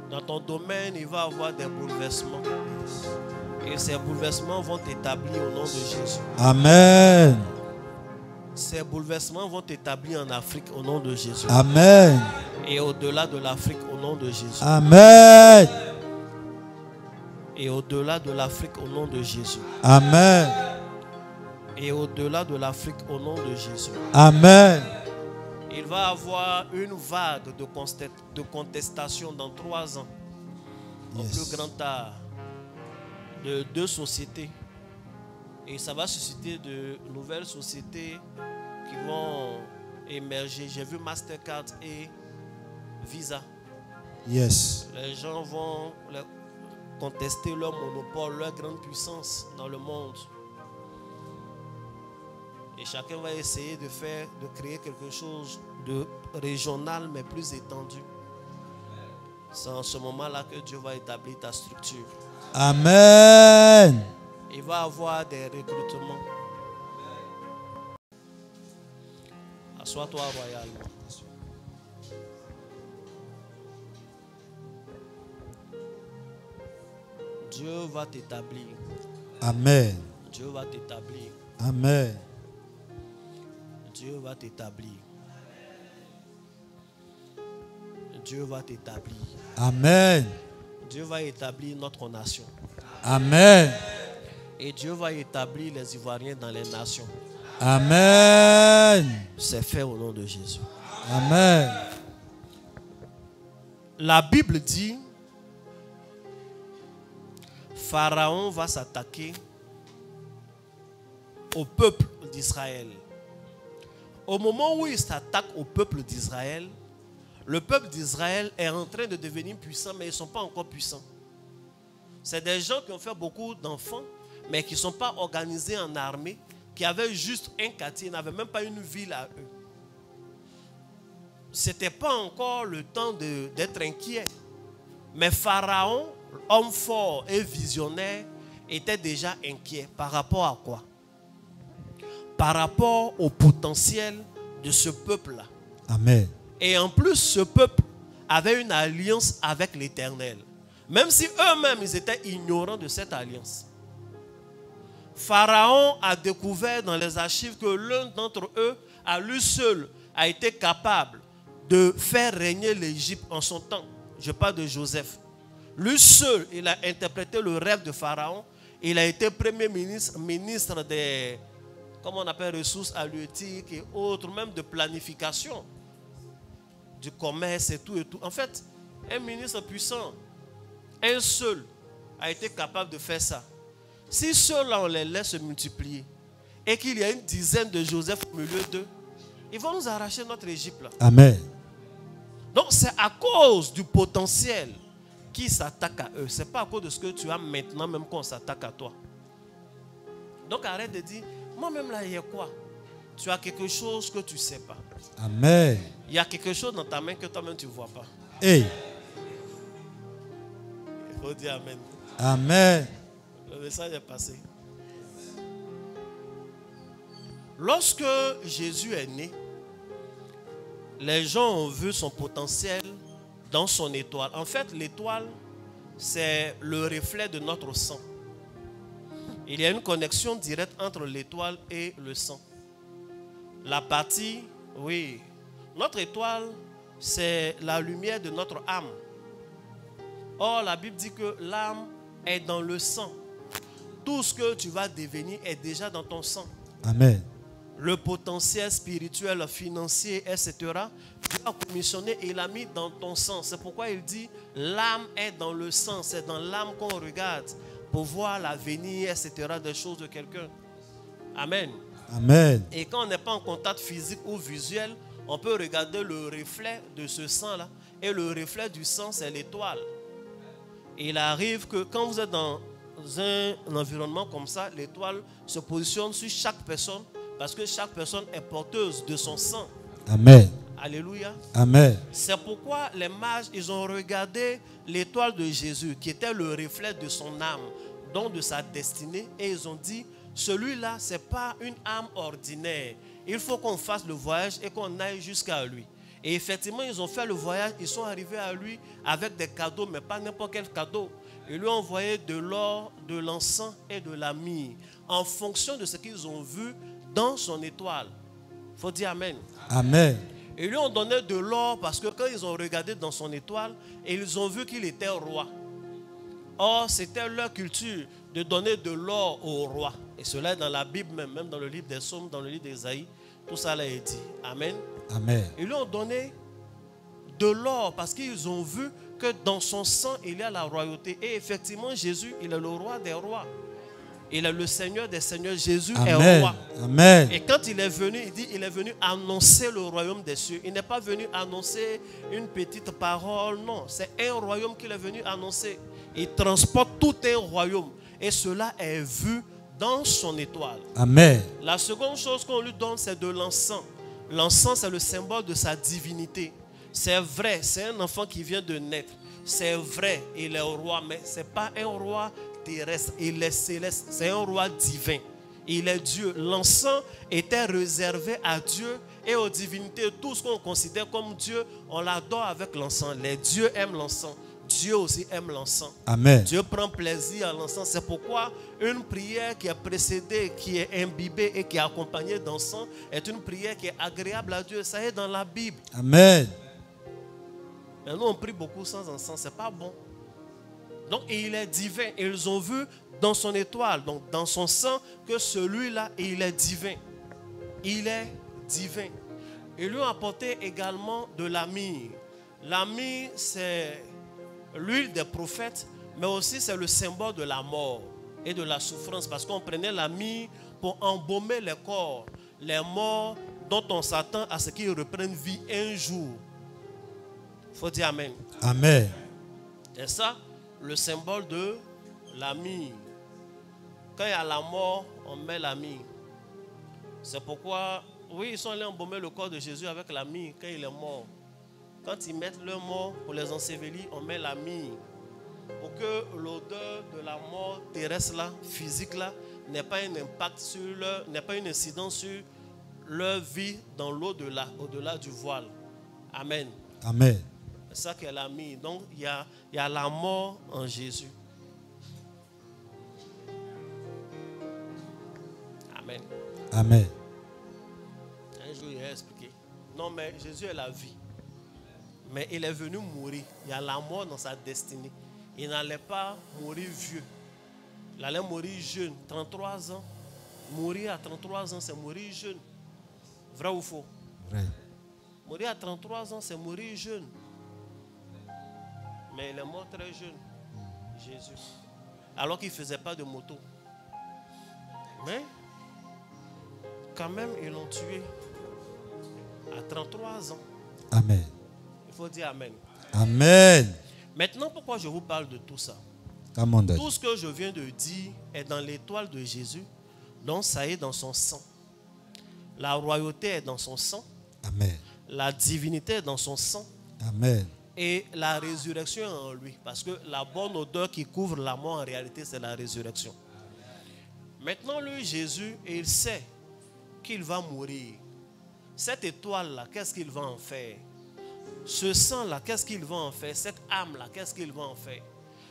Dans ton domaine, il va y avoir des bouleversements. Et ces bouleversements vont t'établir au nom de Jésus. Amen. Ces bouleversements vont t'établir en Afrique au nom de Jésus. Amen. Et au-delà de l'Afrique au nom de Jésus. Amen. Et au-delà de l'Afrique au nom de Jésus. Amen. Et au-delà de l'Afrique au nom de Jésus. Amen. Il va y avoir une vague de contestation dans 3 ans. Au plus grand art de 2 sociétés. Et ça va susciter de nouvelles sociétés qui vont émerger. J'ai vu Mastercard et Visa. Yes. Les gens vont contester leur monopole, leur grande puissance dans le monde. Et chacun va essayer de créer quelque chose de régional mais plus étendu. C'est en ce moment-là que Dieu va établir ta structure. Amen. Il va y avoir des recrutements. Assois-toi royalement. Dieu va t'établir. Amen. Dieu va t'établir. Amen. Dieu va t'établir. Dieu va t'établir. Amen. Dieu va établir notre nation. Amen. Et Dieu va établir les Ivoiriens dans les nations. Amen. C'est fait au nom de Jésus. Amen. La Bible dit, Pharaon va s'attaquer au peuple d'Israël. Au moment où il s'attaque au peuple d'Israël, le peuple d'Israël est en train de devenir puissant, mais ils ne sont pas encore puissants. C'est des gens qui ont fait beaucoup d'enfants, mais qui ne sont pas organisés en armée, qui avaient juste un quartier, n'avaient même pas une ville à eux. Ce n'était pas encore le temps d'être inquiet. Mais Pharaon, homme fort et visionnaire, était déjà inquiet. Par rapport à quoi? Par rapport au potentiel de ce peuple-là. Amen. Et en plus, ce peuple avait une alliance avec l'Éternel. Même si eux-mêmes, ils étaient ignorants de cette alliance. Pharaon a découvert dans les archives que l'un d'entre eux, à lui seul, a été capable de faire régner l'Égypte en son temps. Je parle de Joseph. Lui seul, il a interprété le rêve de Pharaon. Il a été premier ministre des, comment on appelle, ressources halieutiques et autres, même de planification du commerce et tout et tout. En fait, un ministre puissant, un seul, a été capable de faire ça. Si ceux-là, on les laisse se multiplier et qu'il y a une dizaine de Joseph au milieu d'eux, ils vont nous arracher notre Égypte là. Amen. Donc c'est à cause du potentiel qui s'attaque à eux. Ce n'est pas à cause de ce que tu as maintenant même qu'on s'attaque à toi. Donc arrête de dire, moi-même là, il y a quoi? Tu as quelque chose que tu ne sais pas. Amen. Il y a quelque chose dans ta main que toi-même tu ne vois pas. Hey. Faut dire Amen. Amen. Le message est passé. Lorsque Jésus est né, les gens ont vu son potentiel dans son étoile. En fait, l'étoile, c'est le reflet de notre sang. Il y a une connexion directe entre l'étoile et le sang. La partie, oui, notre étoile, c'est la lumière de notre âme. Or, la Bible dit que l'âme est dans le sang. Tout ce que tu vas devenir est déjà dans ton sang. Amen. Le potentiel spirituel, financier, etc. Dieu a commissionné et l'a mis dans ton sang. C'est pourquoi il dit l'âme est dans le sang. C'est dans l'âme qu'on regarde pour voir l'avenir, etc. des choses de quelqu'un. Amen. Amen. Et quand on n'est pas en contact physique ou visuel, on peut regarder le reflet de ce sang-là. Et le reflet du sang, c'est l'étoile. Et il arrive que quand vous êtes dans un environnement comme ça, l'étoile se positionne sur chaque personne parce que chaque personne est porteuse de son sang. Amen. Alléluia. Amen. C'est pourquoi les mages, ils ont regardé l'étoile de Jésus qui était le reflet de son âme, donc de sa destinée, et ils ont dit, celui-là, ce n'est pas une âme ordinaire. Il faut qu'on fasse le voyage et qu'on aille jusqu'à lui. Et effectivement, ils ont fait le voyage, ils sont arrivés à lui avec des cadeaux, mais pas n'importe quel cadeau. Ils lui ont envoyé de l'or, de l'encens et de la myrrhe, en fonction de ce qu'ils ont vu dans son étoile. Il faut dire Amen. Amen. Ils lui ont donné de l'or parce que quand ils ont regardé dans son étoile, ils ont vu qu'il était roi. Or, c'était leur culture de donner de l'or au roi. Et cela est dans la Bible même dans le livre des Psaumes, dans le livre d'Ésaïe. Tout ça là est dit. Amen. Amen. Ils lui ont donné de l'or parce qu'ils ont vu que dans son sang, il y a la royauté. Et effectivement, Jésus, il est le roi des rois. Il est le Seigneur des seigneurs. Jésus est roi. Amen. Et quand il est venu, il dit, il est venu annoncer le royaume des cieux. Il n'est pas venu annoncer une petite parole. Non, c'est un royaume qu'il est venu annoncer. Il transporte tout un royaume. Et cela est vu dans son étoile. Amen. La seconde chose qu'on lui donne, c'est de l'encens. L'encens, c'est le symbole de sa divinité. C'est vrai, c'est un enfant qui vient de naître. C'est vrai, il est roi, mais ce n'est pas un roi terrestre, il est céleste. C'est un roi divin. Il est Dieu. L'encens était réservé à Dieu et aux divinités. Tout ce qu'on considère comme Dieu, on l'adore avec l'encens. Les dieux aiment l'encens. Dieu aussi aime l'encens. Amen. Dieu prend plaisir à l'encens. C'est pourquoi une prière qui est précédée, qui est imbibée et qui est accompagnée d'encens est une prière qui est agréable à Dieu. Ça est dans la Bible. Amen. Mais nous, on prie beaucoup sans encens. Ce n'est pas bon. Donc, il est divin. Et ils ont vu dans son étoile, donc dans son sang, que celui-là, il est divin. Il est divin. Ils lui ont apporté également de la myrrhe. La myrrhe, c'est l'huile des prophètes, mais aussi c'est le symbole de la mort et de la souffrance, parce qu'on prenait la myrrhe pour embaumer les corps, les morts dont on s'attend à ce qu'ils reprennent vie un jour. Il faut dire Amen. Amen. Et ça, le symbole de la myrrhe. Quand il y a la mort, on met la myrrhe. C'est pourquoi, oui, ils sont allés embaumer le corps de Jésus avec la myrrhe quand il est mort. Quand ils mettent le mort pour les ensevelir, on met la myrrhe. Pour que l'odeur de la mort terrestre là, physique là, n'ait pas un impact sur n'ait pas une incidence sur leur vie dans l'au-delà, au-delà du voile. Amen. Amen. C'est ça qu'elle a mis. Donc, il y a la mort en Jésus. Amen. Amen. Un jour, il a expliqué. Non, mais Jésus est la vie. Mais il est venu mourir. Il y a la mort dans sa destinée. Il n'allait pas mourir vieux. Il allait mourir jeune, 33 ans. Mourir à 33 ans, c'est mourir jeune. Vrai ou faux? Vrai. Mourir à 33 ans, c'est mourir jeune. Mais il est mort très jeune, Jésus. Alors qu'il ne faisait pas de moto. Mais, quand même, ils l'ont tué à 33 ans. Amen. Il faut dire Amen. Amen. Maintenant, pourquoi je vous parle de tout ça? Tout ce que je viens de dire est dans l'étoile de Jésus. Donc, ça est dans son sang. La royauté est dans son sang. Amen. La divinité est dans son sang. Amen. Et la résurrection est en lui. Parce que la bonne odeur qui couvre la mort, en réalité, c'est la résurrection. Maintenant, lui, Jésus, il sait qu'il va mourir. Cette étoile-là, qu'est-ce qu'il va en faire? Ce sang-là, qu'est-ce qu'il va en faire? Cette âme-là, qu'est-ce qu'il va en faire?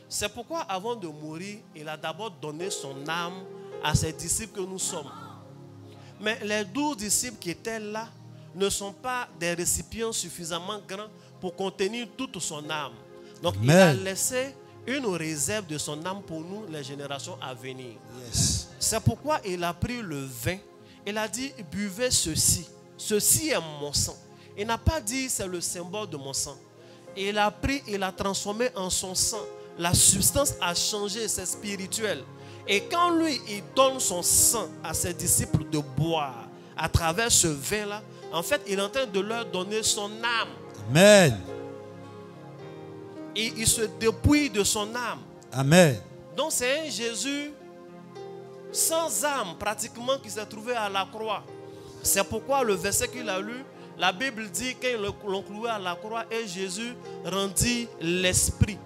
C'est pourquoi, avant de mourir, il a d'abord donné son âme à ses disciples que nous sommes. Mais les 12 disciples qui étaient là ne sont pas des récipients suffisamment grands pour contenir toute son âme. Donc, il a laissé une réserve de son âme pour nous, les générations à venir. Yes. C'est pourquoi il a pris le vin. Il a dit, buvez ceci. Ceci est mon sang. Il n'a pas dit, c'est le symbole de mon sang. Il a pris, il a transformé en son sang. La substance a changé, c'est spirituel. Et quand lui, il donne son sang à ses disciples de boire à travers ce vin-là, en fait, il est en train de leur donner son âme. Amen. Et il se dépouille de son âme. Amen. Donc c'est un Jésus sans âme pratiquement qui s'est trouvé à la croix. C'est pourquoi le verset qu'il a lu, la Bible dit qu'ils l'ont cloué à la croix et Jésus rendit l'esprit.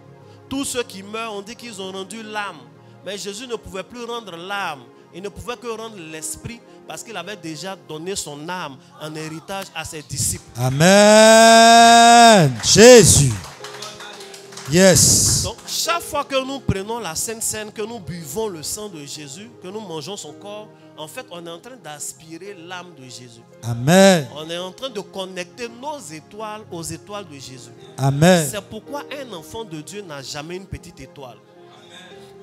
Tous ceux qui meurent, on dit qu'ils ont rendu l'âme. Mais Jésus ne pouvait plus rendre l'âme. Il ne pouvait que rendre l'esprit parce qu'il avait déjà donné son âme en héritage à ses disciples. Amen. Jésus. Yes. Donc, chaque fois que nous prenons la Sainte Seine, que nous buvons le sang de Jésus, que nous mangeons son corps, en fait, on est en train d'aspirer l'âme de Jésus. Amen. On est en train de connecter nos étoiles aux étoiles de Jésus. Amen. C'est pourquoi un enfant de Dieu n'a jamais une petite étoile.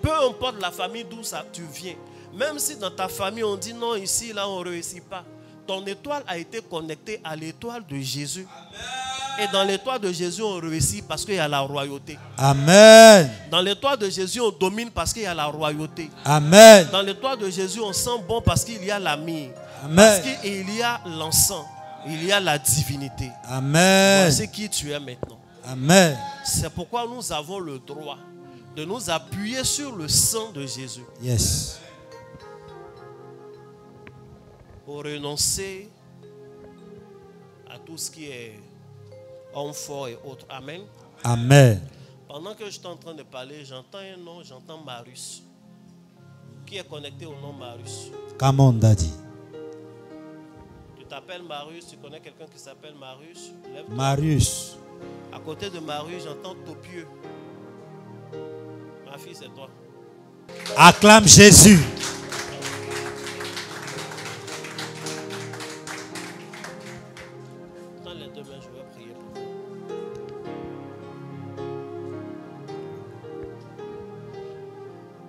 Peu importe la famille d'où tu viens, même si dans ta famille on dit non, ici, là, on ne réussit pas, ton étoile a été connectée à l'étoile de Jésus. Et dans l'étoile de Jésus, on réussit parce qu'il y a la royauté. Amen. Dans l'étoile de Jésus, on domine parce qu'il y a la royauté. Amen. Dans l'étoile de Jésus, on sent bon parce qu'il y a la myrrhe. Amen. Parce qu'il y a l'encens. Il y a la divinité. Amen. Voici qui tu es maintenant. Amen. C'est pourquoi nous avons le droit de nous appuyer sur le sang de Jésus. Yes. Pour renoncer à tout ce qui est homme fort et autres. Amen. Amen. Pendant que je suis en train de parler, j'entends un nom, j'entends Marius. Qui est connecté au nom Marius? Come on, Daddy. Tu t'appelles Marius, tu connais quelqu'un qui s'appelle Marius? Lève-toi. Marius. À côté de Marius, j'entends Topieux. Ma fille, c'est toi. Acclame Jésus. Dans les deux mains, je vais prier pour vous.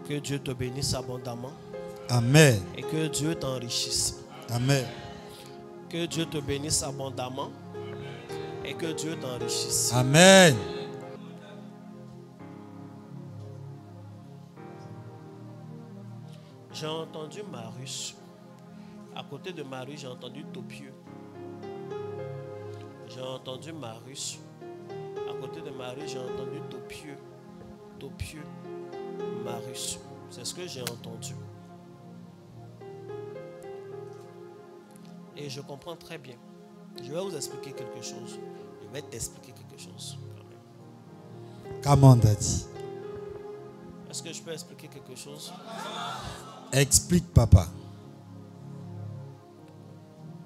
Que Dieu te bénisse abondamment. Amen. Et que Dieu t'enrichisse. Amen. Que Dieu te bénisse abondamment. Et que Dieu t'enrichisse. Amen. J'ai entendu Marius. À côté de Marius, j'ai entendu Topieux. J'ai entendu Marius. À côté de Marius, j'ai entendu Topieux. Topieux, Marius. C'est ce que j'ai entendu. Et je comprends très bien. Je vais vous expliquer quelque chose. Je vais t'expliquer quelque chose. Come on, Daddy. Est-ce que je peux expliquer quelque chose? Explique, Papa.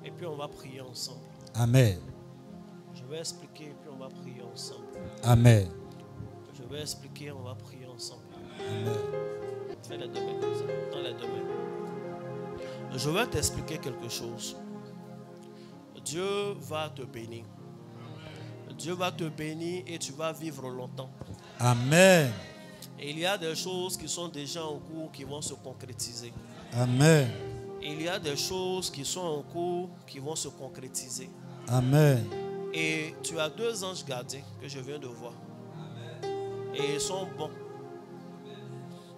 Et puis on va prier ensemble. Amen. Je vais expliquer et puis on va prier ensemble. Amen. Je vais expliquer, on va prier ensemble. Amen. Fais les deux mains comme ça, dans les deux mains. Je vais t'expliquer quelque chose. Dieu va te bénir. Dieu va te bénir et tu vas vivre longtemps. Amen. Et il y a des choses qui sont déjà en cours qui vont se concrétiser. Amen. Il y a des choses qui sont en cours qui vont se concrétiser. Amen. Et tu as 2 anges gardiens que je viens de voir. Et ils sont bons.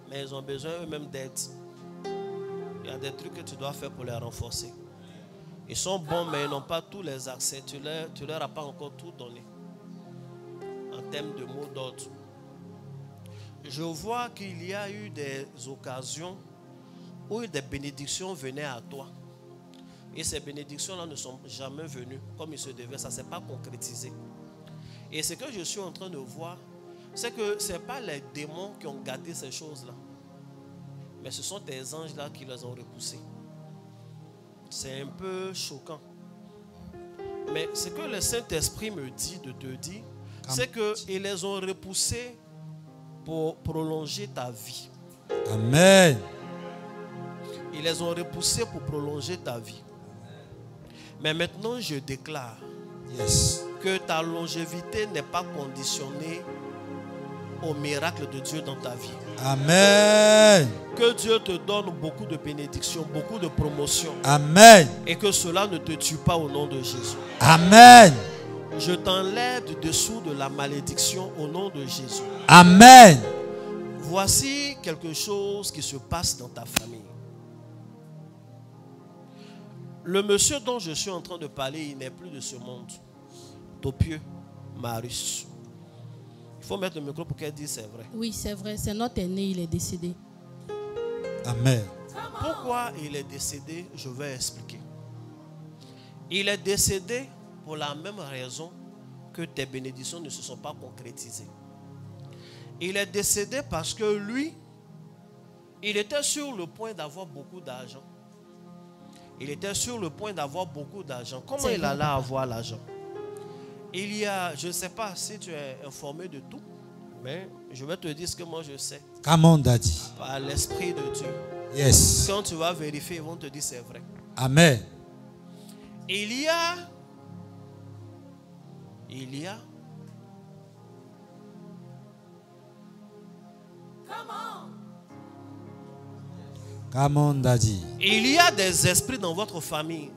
Mais ils ont besoin eux-mêmes d'aide. Il y a des trucs que tu dois faire pour les renforcer. Ils sont bons, mais ils n'ont pas tous les accès. Tu leur as pas encore tout donné. En termes de mots d'ordre. Je vois qu'il y a eu des occasions où des bénédictions venaient à toi. Et ces bénédictions-là ne sont jamais venues comme il se devait. Ça ne s'est pas concrétisé. Et ce que je suis en train de voir, c'est que ce n'est pas les démons qui ont gardé ces choses-là, mais ce sont tes anges-là qui les ont repoussés. C'est un peu choquant. Mais ce que le Saint-Esprit me dit de te dire, c'est qu'ils les ont repoussés pour prolonger ta vie. Amen. Ils les ont repoussés pour prolonger ta vie. Mais maintenant, je déclare que ta longévité n'est pas conditionnée au miracle de Dieu dans ta vie. Amen. Que Dieu te donne beaucoup de bénédictions, beaucoup de promotions. Amen. Et que cela ne te tue pas au nom de Jésus. Amen. Je t'enlève du dessous de la malédiction au nom de Jésus. Amen. Voici quelque chose qui se passe dans ta famille. Le monsieur dont je suis en train de parler, il n'est plus de ce monde. Topieux Marius. Il faut mettre le micro pour qu'elle dise c'est vrai. Oui, c'est vrai. C'est notre aîné, il est décédé. Amen. Pourquoi il est décédé, je vais expliquer. Il est décédé pour la même raison que tes bénédictions ne se sont pas concrétisées. Il est décédé parce que lui, il était sur le point d'avoir beaucoup d'argent. Il était sur le point d'avoir beaucoup d'argent. Comment il allait avoir l'argent? Il y a, je ne sais pas si tu es informé de tout, mais je vais te dire ce que moi je sais. Comment Daddy? Par l'Esprit de Dieu. Yes. Quand tu vas vérifier, ils vont te dire c'est vrai. Amen. Il y a Comment Daddy? Il y a des esprits dans votre famille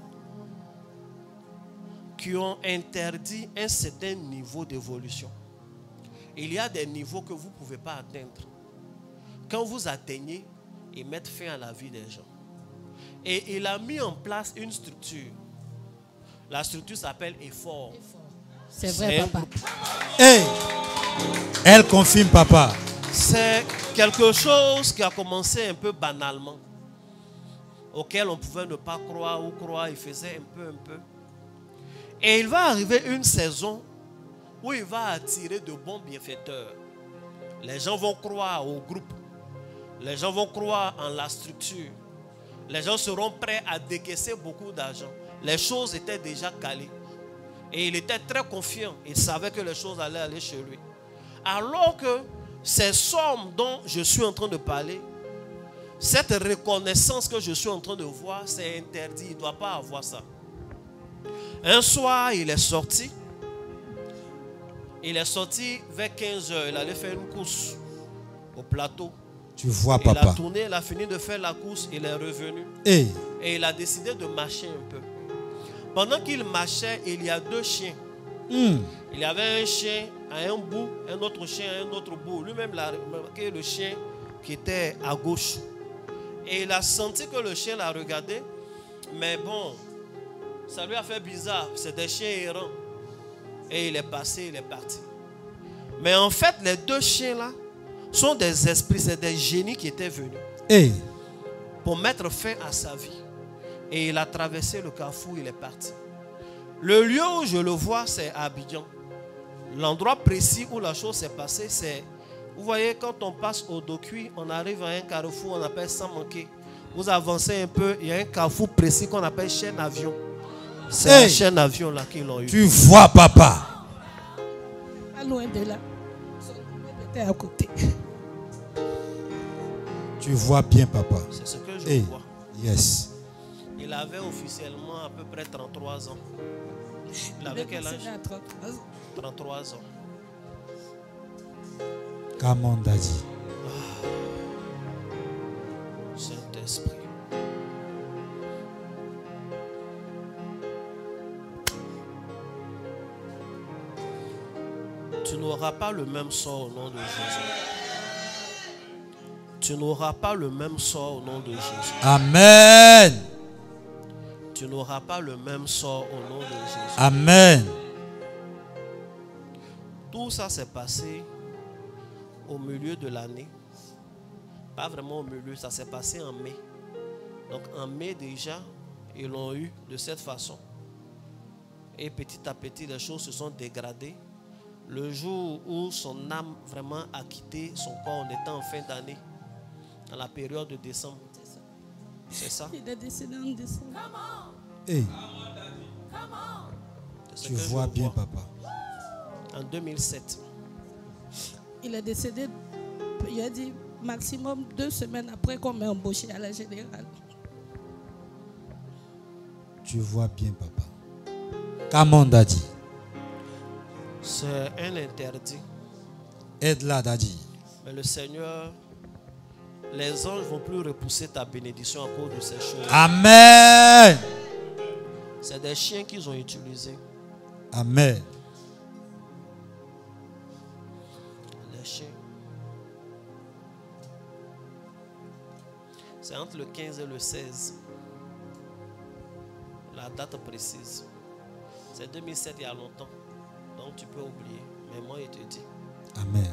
qui ont interdit un certain niveau d'évolution. Il y a des niveaux que vous ne pouvez pas atteindre. Quand vous atteignez, ils mettent fin à la vie des gens. Et il a mis en place une structure. La structure s'appelle effort. C'est vrai, papa. Hey, elle confirme, papa. C'est quelque chose qui a commencé un peu banalement, auquel on pouvait ne pas croire ou croire, il faisait un peu. Et il va arriver une saison où il va attirer de bons bienfaiteurs. Les gens vont croire au groupe. Les gens vont croire en la structure. Les gens seront prêts à décaisser beaucoup d'argent. Les choses étaient déjà calées. Et il était très confiant. Il savait que les choses allaient aller chez lui. Alors que ces sommes dont je suis en train de parler, cette reconnaissance que je suis en train de voir, c'est interdit. Il ne doit pas avoir ça. Un soir, il est sorti. Il est sorti vers 15h. Il allait faire une course au plateau. Tu vois, il papa. a tourné, il a fini de faire la course, il est revenu. Hey. Et il a décidé de marcher un peu. Pendant qu'il marchait, il y a deux chiens. Il y avait un chien à un bout, un autre chien à un autre bout. Lui-même, il a remarqué le chien qui était à gauche. Et il a senti que le chien l'a regardé. Mais bon, ça lui a fait bizarre. C'est des chiens errants. Et il est passé, il est parti. Mais en fait, les deux chiens-là sont des esprits, c'est des génies qui étaient venus pour mettre fin à sa vie. Et il a traversé le carrefour, il est parti. Le lieu où je le vois, c'est à Abidjan. L'endroit précis où la chose s'est passée, c'est, vous voyez, quand on passe au Dokui, on arrive à un carrefour, on appelle sans manquer. Vous avancez un peu, il y a un carrefour précis qu'on appelle chaîne avion. C'est la chaîne avion là qu'ils ont eu. Tu vois, papa. Pas loin de là. Était à côté. Tu vois bien, papa. C'est ce que je vois. Yes. Il avait officiellement à peu près 33 ans. Il avait quel âge? 33 ans. Comment Daddy? Saint-Esprit. Tu n'auras pas le même sort au nom de Jésus. Tu n'auras pas le même sort au nom de Jésus. Amen. Tu n'auras pas le même sort au nom de Jésus. Amen. Tout ça s'est passé au milieu de l'année. Pas vraiment au milieu, ça s'est passé en mai. Donc en mai déjà, ils l'ont eu de cette façon. Et petit à petit, les choses se sont dégradées. Le jour où son âme vraiment a quitté son corps, on était en fin d'année, dans la période de décembre. C'est ça? Il est décédé en décembre. Hey, C'est ce tu que je vois bien, papa. En 2007. Il est décédé, il a dit, maximum 2 semaines après qu'on m'ait embauché à la générale. Tu vois bien, papa. Comment, Daddy? C'est un interdit. Aide-la, Daddy. Mais le Seigneur, les anges ne vont plus repousser ta bénédiction à cause de ces choses. Amen. C'est des chiens qu'ils ont utilisés. Amen. Les chiens. C'est entre le 15 et le 16. La date précise. C'est 2007 il y a longtemps. Donc tu peux oublier. Mais moi, il te dit. Amen.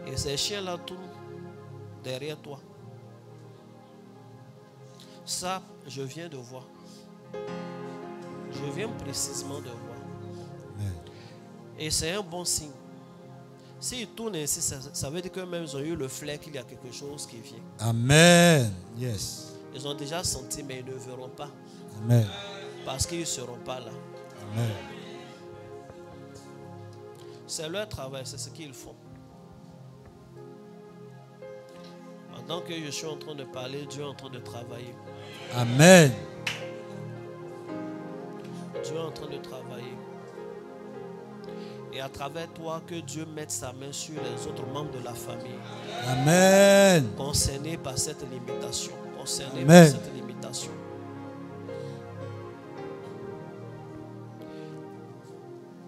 Et ces chiens-là tournent derrière toi. Ça, je viens de voir. Je viens précisément de voir. Amen. Et c'est un bon signe. S'ils tournent ainsi, ça veut dire que même ils ont eu le flair qu'il y a quelque chose qui vient. Amen. Yes. Ils ont déjà senti, mais ils ne verront pas. Amen. Parce qu'ils ne seront pas là. Amen. C'est leur travail, c'est ce qu'ils font. Pendant que je suis en train de parler, Dieu est en train de travailler. Amen. Dieu est en train de travailler. Et à travers toi, que Dieu mette sa main sur les autres membres de la famille. Amen. Concernés par cette limitation. Concernés Amen. par cette limitation.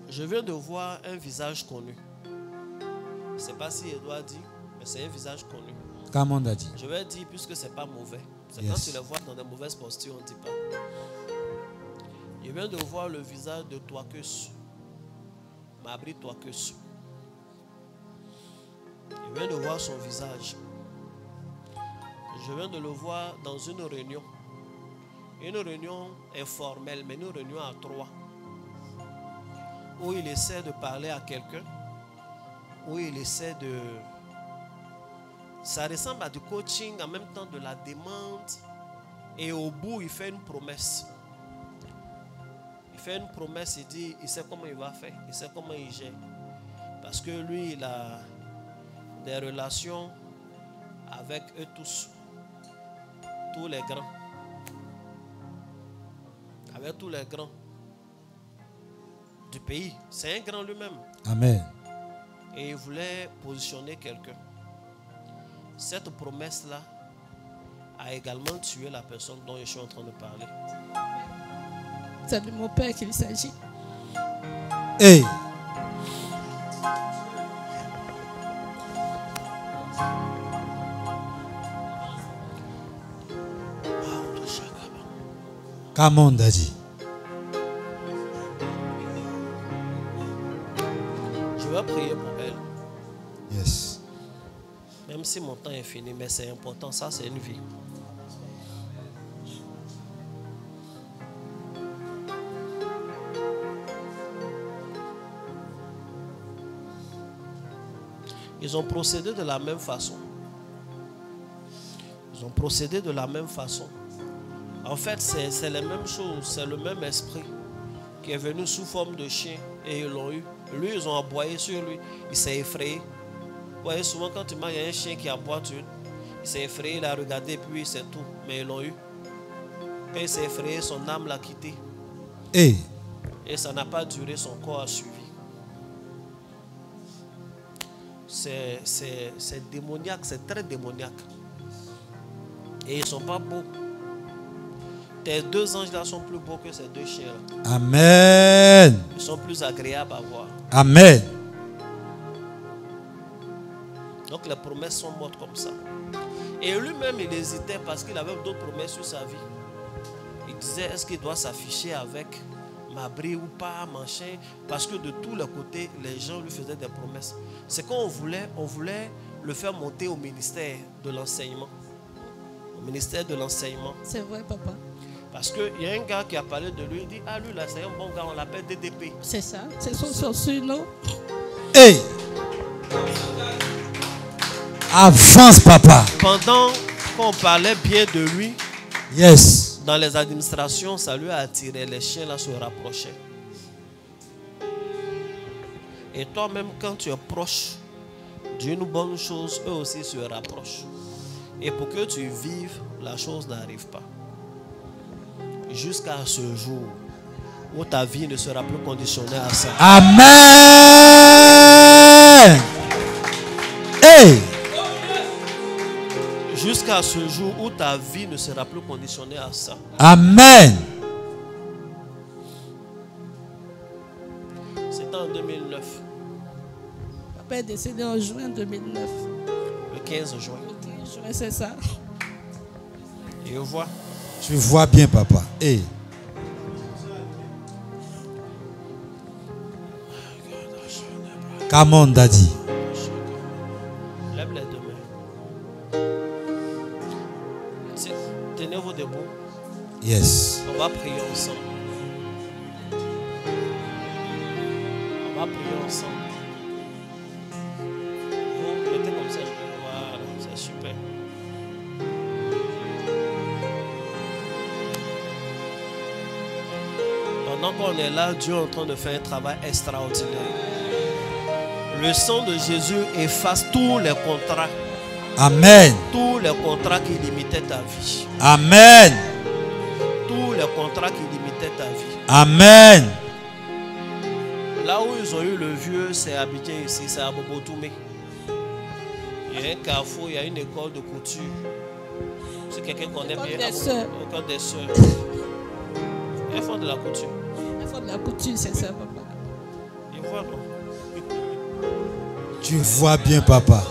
Je viens de voir un visage connu. Je ne sais pas si Edouard dit, mais c'est un visage connu. Comment, Daddy? Je vais dire puisque c'est pas mauvais. C'est Yes. quand tu les vois dans des mauvaises postures, on ne dit pas. Je viens de voir le visage de Toakus. Mabri Toakus. Je viens de voir son visage. Je viens de le voir dans une réunion. Une réunion informelle, mais une réunion à 3. Où il essaie de parler à quelqu'un. Où il essaie de... Ça ressemble à du coaching, en même temps de la demande. Et au bout, il fait une promesse. Il fait une promesse, il dit, il sait comment il va faire, il sait comment il gère. Parce que lui, il a des relations avec eux tous. Tous les grands. Avec tous les grands du pays. C'est un grand lui-même. Amen. Et il voulait positionner quelqu'un. Cette promesse-là a également tué la personne dont je suis en train de parler. C'est de mon père qu'il s'agit. Hey. Comment, Daddy? Je vais prier pour elle. Yes. Même si mon temps est fini, mais c'est important, ça c'est une vie. Ils ont procédé de la même façon. Ils ont procédé de la même façon. En fait, c'est la même chose, c'est le même esprit qui est venu sous forme de chien et ils l'ont eu. Lui, ils ont aboyé sur lui, il s'est effrayé. Vous voyez, souvent quand tu manges, il y a un chien qui aboie, il s'est effrayé, il a regardé, puis c'est tout. Mais ils l'ont eu. Quand il s'est effrayé, son âme l'a quitté. Hey. Et ça n'a pas duré, son corps a suivi. C'est démoniaque, c'est très démoniaque. Et ils ne sont pas beaux. Tes 2 anges-là sont plus beaux que ces 2 chiens-là. Amen. Ils sont plus agréables à voir. Amen. Donc les promesses sont mortes comme ça. Et lui-même, il hésitait parce qu'il avait d'autres promesses sur sa vie. Il disait, est-ce qu'il doit s'afficher avec Mabri ou pas, machin? Parce que de tous les côtés, les gens lui faisaient des promesses. C'est qu'on voulait le faire monter au ministère de l'enseignement. au ministère de l'enseignement. C'est vrai, papa. Parce qu'il y a un gars qui a parlé de lui, il dit, ah lui là c'est un bon gars, on l'appelle DDP. C'est ça, c'est son surnom. Hey! Avance, papa. Pendant qu'on parlait bien de lui, Yes. dans les administrations, ça lui a attiré. Les chiens là se rapprochaient. Et toi-même, quand tu es proche d'une bonne chose, eux aussi se rapprochent. Et pour que tu vives, la chose n'arrive pas. Jusqu'à ce jour où ta vie ne sera plus conditionnée à ça. Amen. Hey. Jusqu'à ce jour où ta vie ne sera plus conditionnée à ça. Amen. C'était en 2009. Papa est décédé en juin 2009. Le 15 juin. Le 15 juin, c'est ça. Et on voit. Tu vois bien, papa. Hey. Come on, daddy. Lève les deux mains. Tenez-vous debout. Yes. On va prier ensemble. On va prier ensemble. Vous mettez comme ça. Voilà, c'est super. Pendant qu'on est là, Dieu est en train de faire un travail extraordinaire. Le sang de Jésus efface tous les contrats. Amen. Tous les contrats qui limitaient ta vie. Amen. Tous les contrats qui limitaient ta vie. Amen. Là où ils ont eu le vieux, c'est Abidjan ici, c'est à Bobotoumé. Il y a un carrefour, il y a une école de couture. Si quelqu'un connaît bien, École des sœurs. École des sœurs. Elles font de la couture. Elles font de la couture, c'est ça, papa. Ils voient, non? Tu vois bien, papa.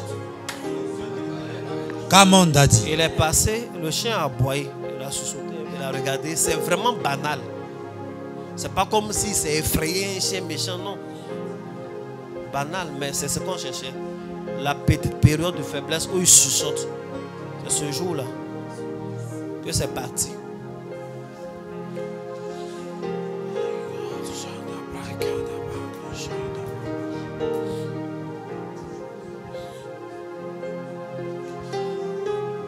Come on, daddy. Il est passé, le chien a aboyé. Il a sursauté, il a regardé. C'est vraiment banal. C'est pas comme si c'est effrayé, un chien méchant, non. Banal, mais c'est ce qu'on cherchait. La petite période de faiblesse où il sursaute. C'est ce jour-là que c'est parti.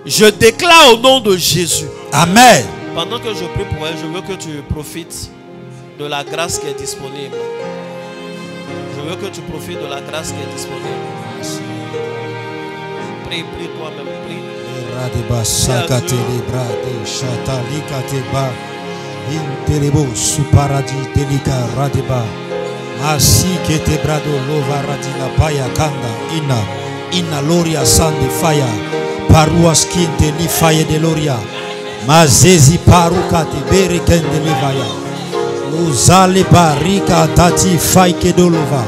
Je déclare au nom de Jésus. Amen. Pendant que je prie pour elle, je veux que tu profites de la grâce qui est disponible. Je veux que tu profites de la grâce qui est disponible. Prie, prie toi-même, prie. Radeba sakate libra de shatalika teba interebo suparadi delika radeba asi kete brado lova radina paya kanda ina loria sande fire parua skinte li fire de loria mazezi paruka te berekende livaya uzale barika tati faike dolova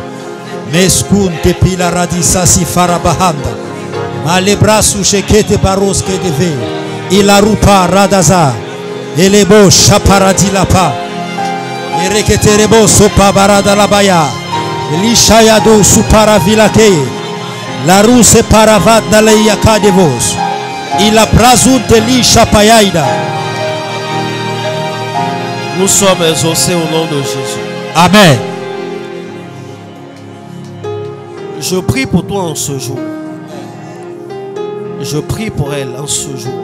meskun te pila radisa si farabahanda Malebrasu shekete baroske deve ilarupa radaza elebo shaparadilapa ereketerebo sopa barada labaya elishayado supara vilake la ruse paravat naleya kadevos ila prazu delisha payaida. Nous sommes exaucés au nom de Jésus. Amen. Je prie pour toi en ce jour. Je prie pour elle en ce jour,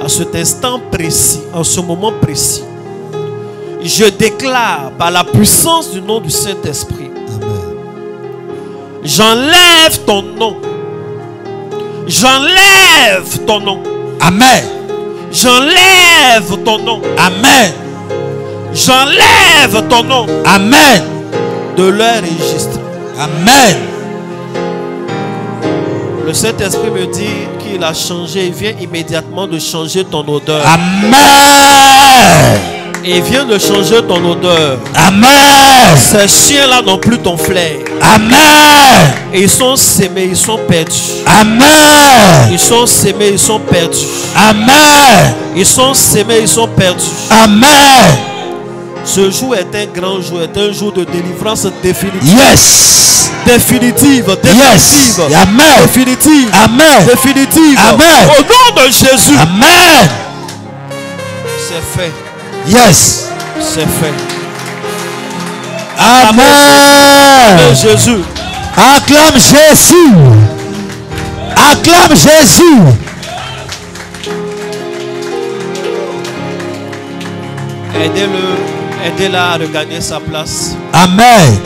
à cet instant précis, en ce moment précis. Je déclare par la puissance du nom du Saint-Esprit, j'enlève ton nom. J'enlève ton nom. Amen. J'enlève ton nom. Amen. J'enlève ton nom. Amen. De leur registre. Amen. Le Saint-Esprit me dit qu'il a changé. Il vient immédiatement de changer ton odeur. Amen. Il vient de changer ton odeur. Amen. Ces chiens-là n'ont plus ton flair. Amen. Et ils sont sémés, ils sont perdus. Amen. Ils sont sémés, ils sont perdus. Amen. Ils sont sémés, ils sont perdus. Amen. Ce jour est un grand jour, est un jour de délivrance définitive. Yes. Définitive. Yes. Amen. Définitive. Amen. Définitive. Amen. Au nom de Jésus. Amen. C'est fait. Yes. C'est fait. Amen. Jésus. Acclame Jésus. Acclame Jésus. Aidez-la à regagner sa place. Amen.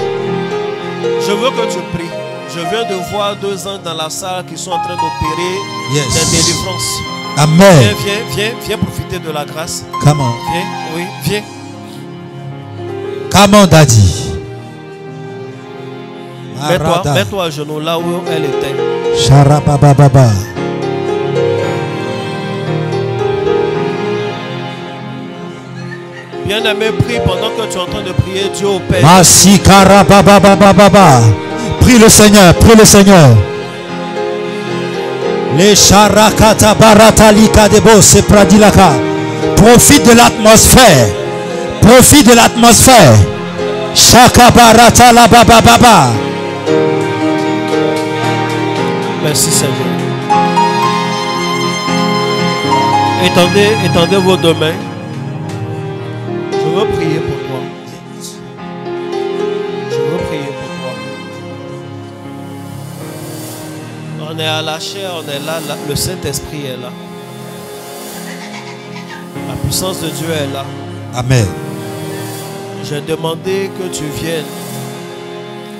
Je veux que tu pries. Je viens de voir 2 ans dans la salle qui sont en train d'opérer des délivrances. Amen. Viens profiter de la grâce. Come on. Viens, oui, viens. Come on, Daddy. Mets-toi à genoux là où elle était. Sharabababa. Bien-aimé, prie pendant que tu es en train de prier Dieu au Père. Masikarababababa. Prie le Seigneur, prie le Seigneur. Les charakata baratalika debo se pradilaka. Profite de l'atmosphère. Profite de l'atmosphère. Shakabarata la bababa. Merci Seigneur. Étendez vos 2 mains. Je veux prier pour toi. Je veux prier pour toi. On est à la chair, on est là, le Saint-Esprit est là. La puissance de Dieu est là. Amen. J'ai demandé que tu viennes,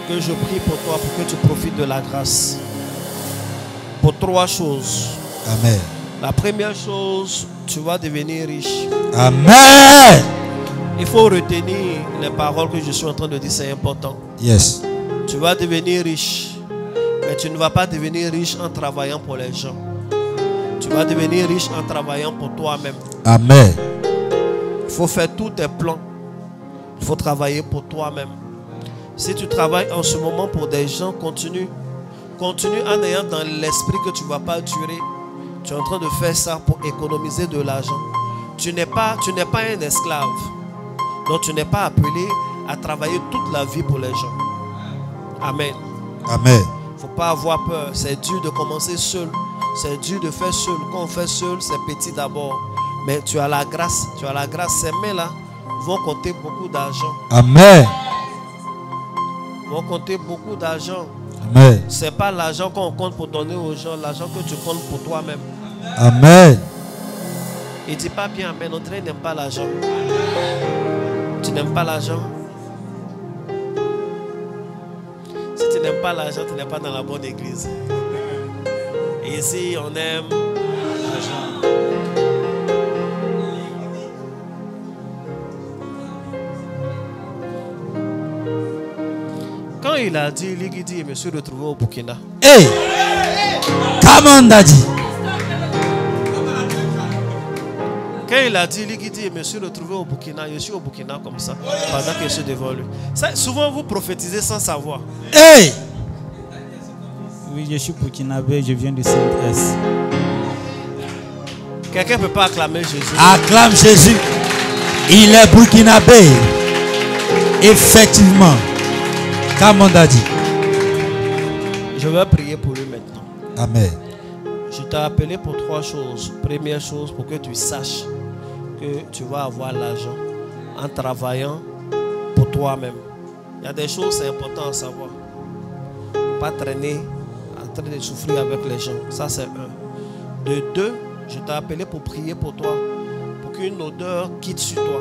que je prie pour toi, pour que tu profites de la grâce. Pour 3 choses. Amen. La première chose, tu vas devenir riche. Amen. Il faut retenir les paroles que je suis en train de dire, c'est important. Yes. Tu vas devenir riche, mais tu ne vas pas devenir riche en travaillant pour les gens. Tu vas devenir riche en travaillant pour toi-même. Amen. Il faut faire tous tes plans. Il faut travailler pour toi-même. Si tu travailles en ce moment pour des gens, continue en ayant dans l'esprit que tu ne vas pas durer. Tu es en train de faire ça pour économiser de l'argent. Tu n'es pas un esclave. Donc tu n'es pas appelé à travailler toute la vie pour les gens. Amen. Amen. Il ne faut pas avoir peur. C'est dur de commencer seul. C'est dur de faire seul. Quand on fait seul, c'est petit d'abord. Mais tu as la grâce. Tu as la grâce. Ces mains-là vont compter beaucoup d'argent. Amen. Vont compter beaucoup d'argent. Amen. Ce n'est pas l'argent qu'on compte pour donner aux gens. L'argent que tu comptes pour toi-même. Amen. Il ne dit pas bien, mais notre n'aime pas l'argent. Tu n'aimes pas l'argent? Si tu n'aimes pas l'argent, tu n'es pas dans la bonne église. Et ici, on aime l'argent. Quand il a dit, Ligidi, je me suis retrouvé au Burkina. Hey! Come on, Daddy. Quand il a dit, Ligidi, je me suis retrouvé au Burkina, je suis au Burkina comme ça, pendant que je suis devant lui. Ça, souvent, vous prophétisez sans savoir. Hey! Oui, je suis burkinabé, je viens du Saint-Est. Quelqu'un ne peut pas acclamer Jésus. Acclame Jésus. Il est burkinabé. Effectivement. Come on, Daddy. Je vais prier pour lui maintenant. Amen. Je t'ai appelé pour 3 choses. Première chose, pour que tu saches que tu vas avoir l'argent en travaillant pour toi-même. Il y a des choses, c'est important à savoir. Pas traîner en train de souffrir avec les gens. Ça, c'est 1. De 2, je t'ai appelé pour prier pour toi, pour qu'une odeur quitte sur toi.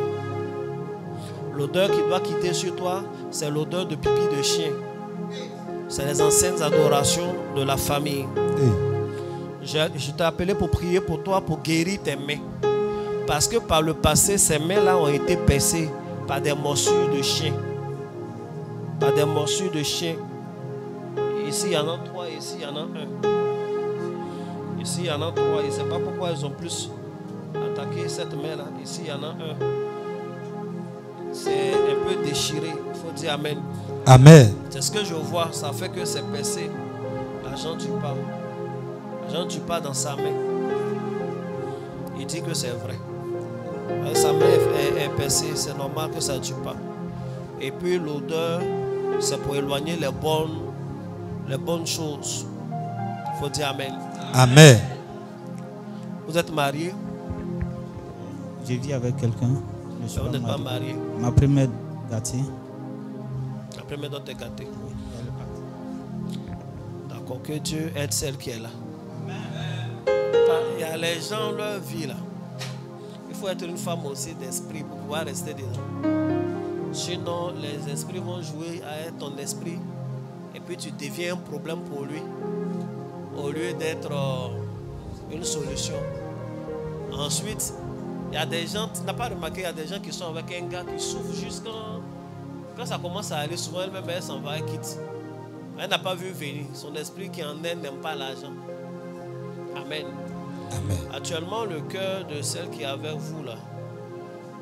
L'odeur qui doit quitter sur toi, c'est l'odeur de pipi de chien. C'est les anciennes adorations de la famille. Je t'ai appelé pour prier pour toi, pour guérir tes mains. Parce que par le passé, ces mains-là ont été percées par des morsures de chiens. Par des morsures de chiens. Ici, il y en a 3, ici, il y en a 1. Ici, il y en a 3. Je ne sais pas pourquoi ils ont plus attaqué cette main-là. Ici, il y en a 1. C'est un peu déchiré. Il faut dire Amen. Amen. C'est ce que je vois. Ça fait que c'est percé. L'argent du pas. L'argent du pas dans sa main. Il dit que c'est vrai. Sa main est percé, c'est normal que ça ne tue pas. Et puis l'odeur, c'est pour éloigner les bonnes choses. Il faut dire Amen. Amen. Vous êtes marié? Je vis avec quelqu'un. Vous n'êtes pas marié? Ma première gâtée. La première dot est gâtée. D'accord, que Dieu aide celle qui est là. Il y a les gens, leur vie là. Il faut être une femme aussi d'esprit pour pouvoir rester dedans. Sinon, les esprits vont jouer à ton esprit et puis tu deviens un problème pour lui au lieu d'être une solution. Ensuite, il y a des gens, tu n'as pas remarqué, il y a des gens qui sont avec un gars qui souffre juste quand ça commence à aller, souvent elle-même elle s'en va, elle quitte. Elle n'a pas vu venir. Son esprit qui en elle n'aime pas l'argent. Amen. Amen. Actuellement, le cœur de celle qui est avec vous là,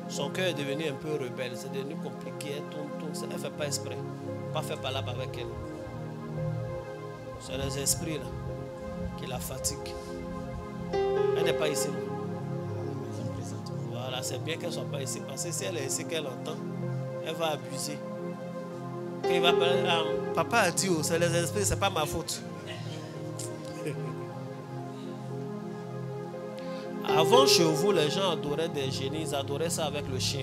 son cœur est devenu un peu rebelle, c'est devenu compliqué, elle tourne, elle ne fait pas exprès, pas fait par là avec elle. C'est les esprits là qui la fatiguent. Elle n'est pas ici. Voilà, c'est bien qu'elle ne soit pas ici, parce que si elle est ici, qu'elle entend, elle va abuser. Quand il va parler, papa a dit, c'est les esprits, c'est pas ma faute. Avant, chez vous, les gens adoraient des génies, ils adoraient ça avec le chien.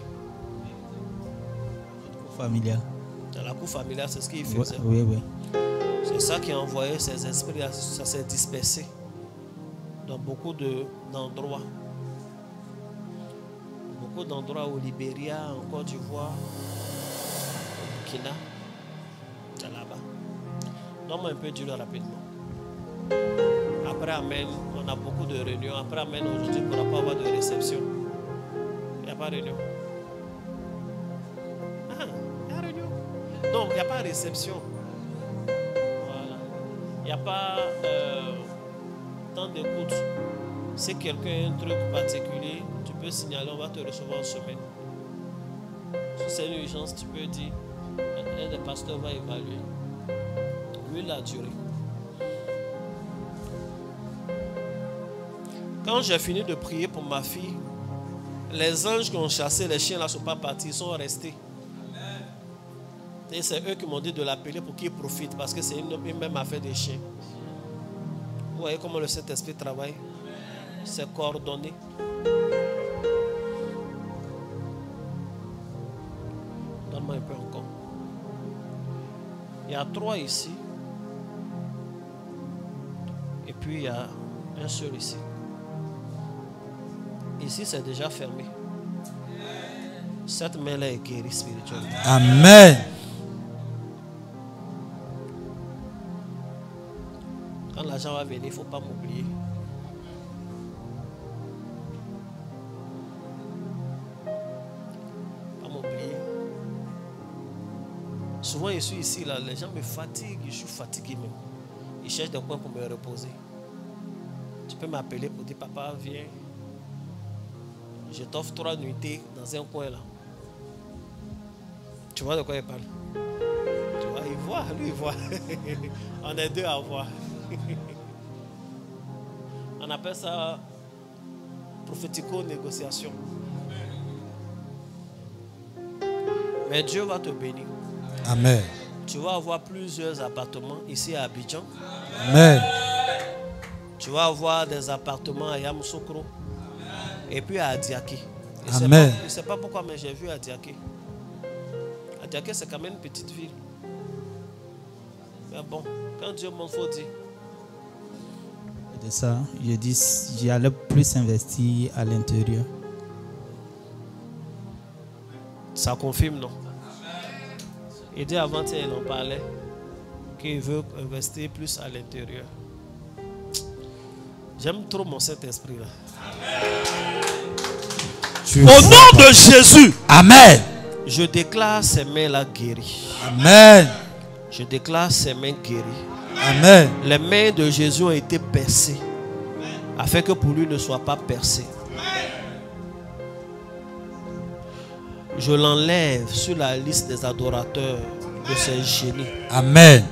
Familial. Dans la cour familiale, c'est ce qu'ils faisaient. Oui, oui. C'est ça qui a envoyé ces esprits, ça s'est dispersé dans beaucoup d'endroits. Beaucoup d'endroits au Libéria, en Côte d'Ivoire, au Burkina, c'est là-bas. Donne-moi un peu d'huile rapidement. Après Amen, on a beaucoup de réunions. Après Amen, aujourd'hui, il ne pourra pas avoir de réception. Il n'y a pas de réunion. Ah, il y a réunion. Non, il n'y a pas de réception. Voilà. Il n'y a pas temps d'écoute. Si quelqu'un a un truc particulier, tu peux signaler, on va te recevoir en semaine. Si c'est une urgence, tu peux dire, un des pasteurs va évaluer. Lui, la durée. Quand j'ai fini de prier pour ma fille, les anges qui ont chassé les chiens là ne sont pas partis, ils sont restés. Et c'est eux qui m'ont dit de l'appeler pour qu'il profite, parce que c'est une même affaire des chiens. Vous voyez comment le Saint-Esprit travaille? C'est coordonné. Donne-moi un peu encore. Il y a 3 ici. Et puis il y a un seul ici. Ici, c'est déjà fermé. Cette main-là est guérie spirituellement. Amen. Quand l'argent va venir, il ne faut pas m'oublier. Pas m'oublier. Souvent, je suis ici, là, les gens me fatiguent, je suis fatigué même. Ils cherchent des coins pour me reposer. Tu peux m'appeler pour dire, papa, viens. Je t'offre 3 nuitées dans un coin là. Tu vois de quoi il parle? Tu vois, il voit, lui il voit. On est 2 à voir. On appelle ça prophético-négociation. Mais Dieu va te bénir. Amen. Tu vas avoir plusieurs appartements ici à Abidjan. Amen. Tu vas avoir des appartements à Yamoussoukro. Et puis à Adiaké. Amen. Je ne sais pas pourquoi, mais j'ai vu Adiaké. Adiaké, c'est quand même une petite ville. Mais bon, quand Dieu m'en faut dire. De ça, je dis, j'allais plus investir à l'intérieur. Ça confirme, non? Il dit avant-hier, il en parlait, qu'il veut investir plus à l'intérieur. J'aime trop mon Saint-Esprit là. Au nom de Jésus. Amen. Je déclare ces mains-là guéries. Amen. Je déclare ces mains guéries. Amen. Les mains de Jésus ont été percées afin que pour lui ne soit pas percé. Je l'enlève sur la liste des adorateurs de ces génies. Amen.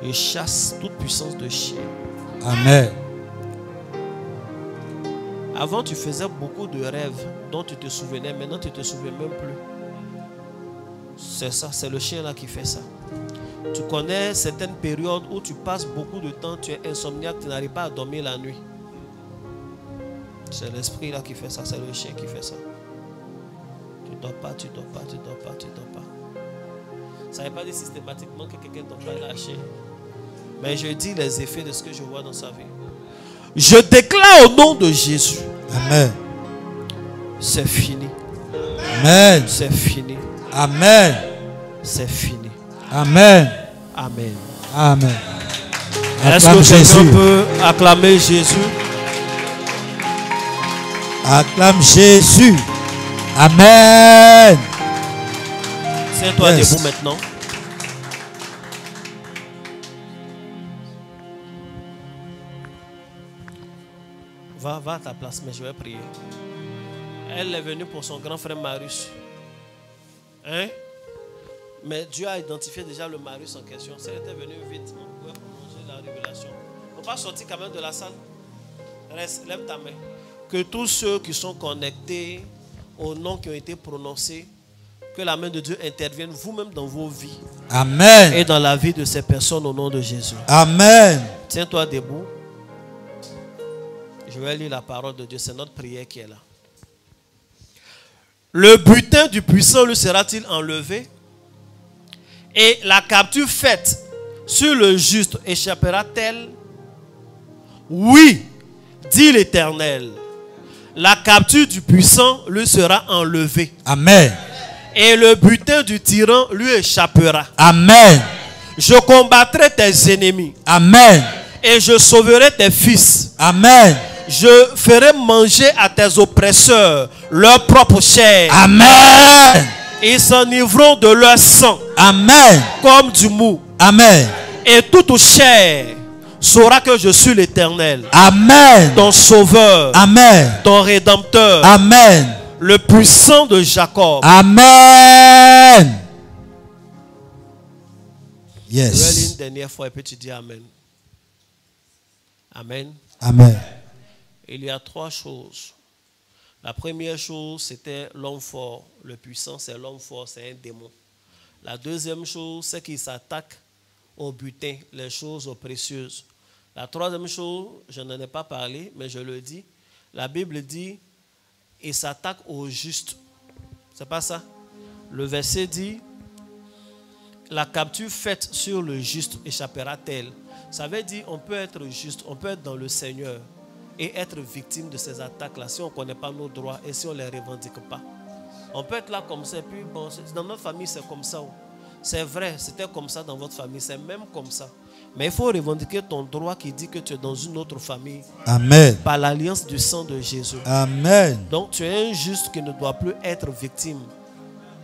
Je chasse toute puissance de chien. Amen. Avant, tu faisais beaucoup de rêves dont tu te souvenais. Maintenant, tu ne te souviens même plus. C'est ça, c'est le chien là qui fait ça. Tu connais certaines périodes où tu passes beaucoup de temps, tu es insomniaque, tu n'arrives pas à dormir la nuit. C'est l'esprit là qui fait ça, c'est le chien qui fait ça. Tu ne dors pas, tu ne dors pas, tu ne dors pas, tu ne dors pas. Ça ne veut pas dire systématiquement que quelqu'un ne t'a pas lâché. Mais je dis les effets de ce que je vois dans sa vie. Je déclare au nom de Jésus. Amen. C'est fini. Amen. C'est fini. Amen. C'est fini. Amen. Amen. Amen. Est-ce Acclame que Jésus. quelqu'un peut acclamer Jésus? Acclame Jésus. Amen. Tiens-toi Yes. debout maintenant. Va à ta place, mais je vais prier. Elle est venue pour son grand frère Marius. Hein? Mais Dieu a identifié déjà le Marius en question. Si elle était venue vite, on pouvait prolonger la révélation. On ne peut pas sortir quand même de la salle. Reste, lève ta main. Que tous ceux qui sont connectés aux noms qui ont été prononcés, que la main de Dieu intervienne vous-même dans vos vies. Amen. Et dans la vie de ces personnes au nom de Jésus. Amen. Tiens-toi debout. Je vais lire la parole de Dieu. C'est notre prière qui est là. Le butin du puissant lui sera-t-il enlevé? Et la capture faite sur le juste échappera-t-elle? Oui, dit l'Éternel. La capture du puissant lui sera enlevée. Amen. Et le butin du tyran lui échappera. Amen. Je combattrai tes ennemis. Amen. Et je sauverai tes fils. Amen. Je ferai manger à tes oppresseurs leur propre chair. Amen. Ils s'enivreront de leur sang. Amen. Comme du mou. Amen. Et toute chair saura que je suis l'Éternel. Amen. Ton sauveur. Amen. Ton rédempteur. Amen. Le puissant de Jacob. Amen. Je vais lire Yes. une dernière fois et puis tu dis Amen. Amen. Amen. Il y a trois choses. La première chose, c'était l'homme fort. Le puissant, c'est l'homme fort, c'est un démon. La deuxième chose, c'est qu'il s'attaque au butin, les choses précieuses. La troisième chose, je n'en ai pas parlé, mais je le dis. La Bible dit, il s'attaque au juste. C'est pas ça? Le verset dit, la capture faite sur le juste échappera-t-elle? Ça veut dire, on peut être juste, on peut être dans le Seigneur et être victime de ces attaques-là si on ne connaît pas nos droits et si on ne les revendique pas. On peut être là comme ça, et puis bon, dans notre famille c'est comme ça. C'est vrai, c'était comme ça dans votre famille, c'est même comme ça. Mais il faut revendiquer ton droit qui dit que tu es dans une autre famille. Amen. Par l'alliance du sang de Jésus. Amen. Donc tu es un juste qui ne doit plus être victime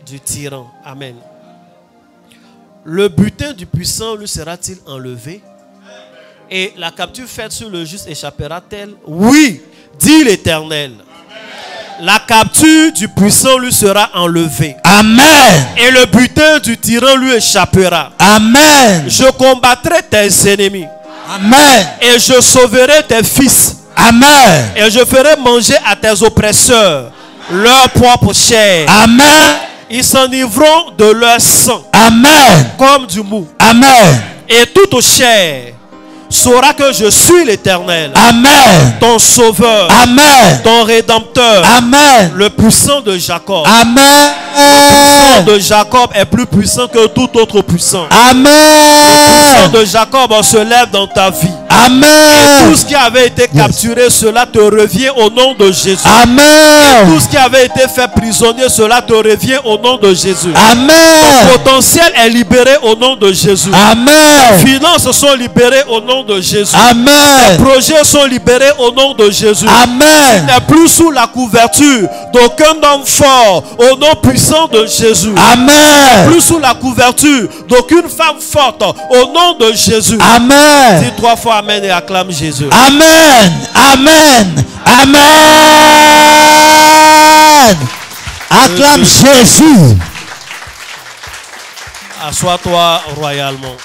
du tyran. Amen. Le butin du puissant lui sera-t-il enlevé? Et la capture faite sur le juste échappera-t-elle? Oui, dit l'Éternel. La capture du puissant lui sera enlevée. Amen. Et le butin du tyran lui échappera. Amen. Je combattrai tes ennemis. Amen. Et je sauverai tes fils. Amen. Et je ferai manger à tes oppresseurs leur propre chair. Amen. Ils s'enivreront de leur sang. Amen. Comme du mou. Amen. Et toute chair saura que je suis l'Éternel. Amen. Ton sauveur. Amen. Ton rédempteur. Amen. Le puissant de Jacob. Amen. Le puissant de Jacob est plus puissant que tout autre puissant. Amen. Le puissant de Jacob se lève dans ta vie. Amen. Tout ce qui avait été capturé, cela te revient au nom de Jésus. Amen. Tout ce qui avait été fait prisonnier, cela te revient au nom de Jésus. Amen. Ton potentiel est libéré au nom de Jésus. Amen. Tes finances sont libérées au nom de Jésus. Amen. Tes projets sont libérés au nom de Jésus. Amen. Tu n'es plus sous la couverture d'aucun homme fort au nom puissant de Jésus. Amen. Plus sous la couverture d'aucune femme forte au nom de Jésus. Amen. Dis 3 fois Amen et acclame Jésus. Amen. Amen. Amen. Acclame Jésus. Assois-toi royalement.